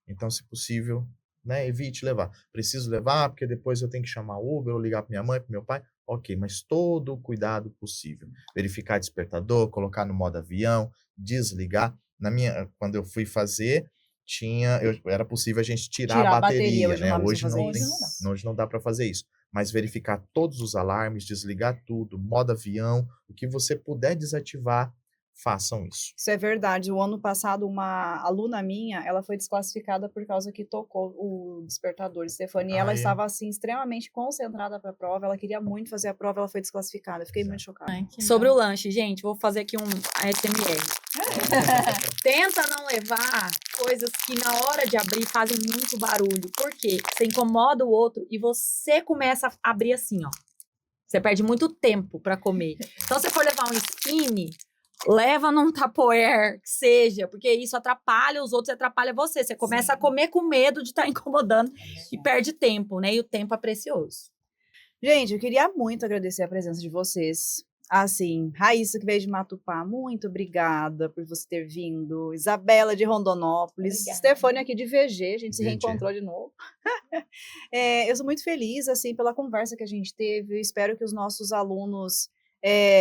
Então, se possível, né, evite levar. Preciso levar porque depois eu tenho que chamar Uber ou ligar para minha mãe, para meu pai. Ok, mas todo o cuidado possível. Verificar despertador, colocar no modo avião, desligar. Quando eu fui fazer, era possível a gente tirar a bateria, hoje né? não dá pra Hoje fazer não isso. hoje não dá para fazer isso. Mas verificar todos os alarmes, desligar tudo, modo avião, o que você puder desativar, façam isso. Isso é verdade. O ano passado, uma aluna minha, ela foi desclassificada por causa que tocou o despertador, Stefania, e ela É? estava, assim, extremamente concentrada para a prova, ela queria muito fazer a prova, ela foi desclassificada. Eu fiquei muito chocada. Ai, que Sobre dó. o lanche, gente, vou fazer aqui um ASMR. Tenta não levar coisas que na hora de abrir fazem muito barulho. Por quê? Você incomoda o outro e você começa a abrir assim, ó. Você perde muito tempo para comer. Então, se for levar um skinny, leva num Tupperware, que seja, porque isso atrapalha os outros e atrapalha você. Você começa a comer com medo de estar incomodando e perde tempo, né? E o tempo é precioso. Gente, eu queria muito agradecer a presença de vocês. Assim, Raíssa, que veio de Matupá, muito obrigada por você ter vindo. Isabela, de Rondonópolis. Obrigada. Stefânia, aqui de VG, a gente se VG. reencontrou de novo. Eu sou muito feliz, assim, pela conversa que a gente teve. Eu espero que os nossos alunos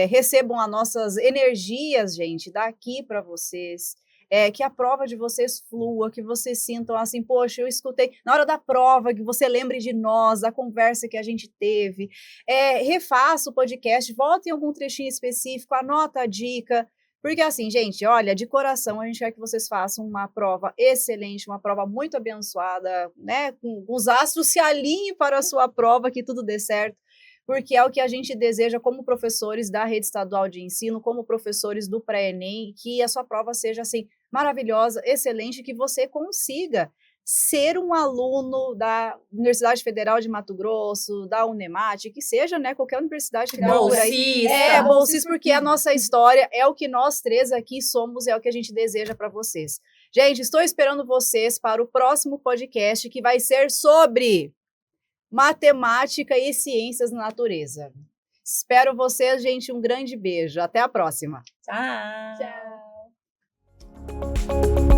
recebam as nossas energias, gente, daqui para vocês. Que a prova de vocês flua, que vocês sintam assim, poxa, eu escutei na hora da prova, que você lembre de nós, da conversa que a gente teve. Refaça o podcast, volte em algum trechinho específico, anota a dica. Porque assim, gente, olha, de coração, a gente quer que vocês façam uma prova excelente, uma prova muito abençoada, né? Com os astros se alinhem para a sua prova, que tudo dê certo. Porque é o que a gente deseja como professores da rede estadual de ensino, como professores do pré-ENEM, que a sua prova seja, assim, maravilhosa, excelente, que você consiga ser um aluno da Universidade Federal de Mato Grosso, da Unemate, que seja, né, qualquer universidade criada por aí. Bolsista. Bolsista, porque a nossa história é o que nós três aqui somos, é o que a gente deseja para vocês. Gente, estou esperando vocês para o próximo podcast, que vai ser sobre matemática e ciências na natureza. Espero vocês, gente. Um grande beijo. Até a próxima. Tchau. Tchau.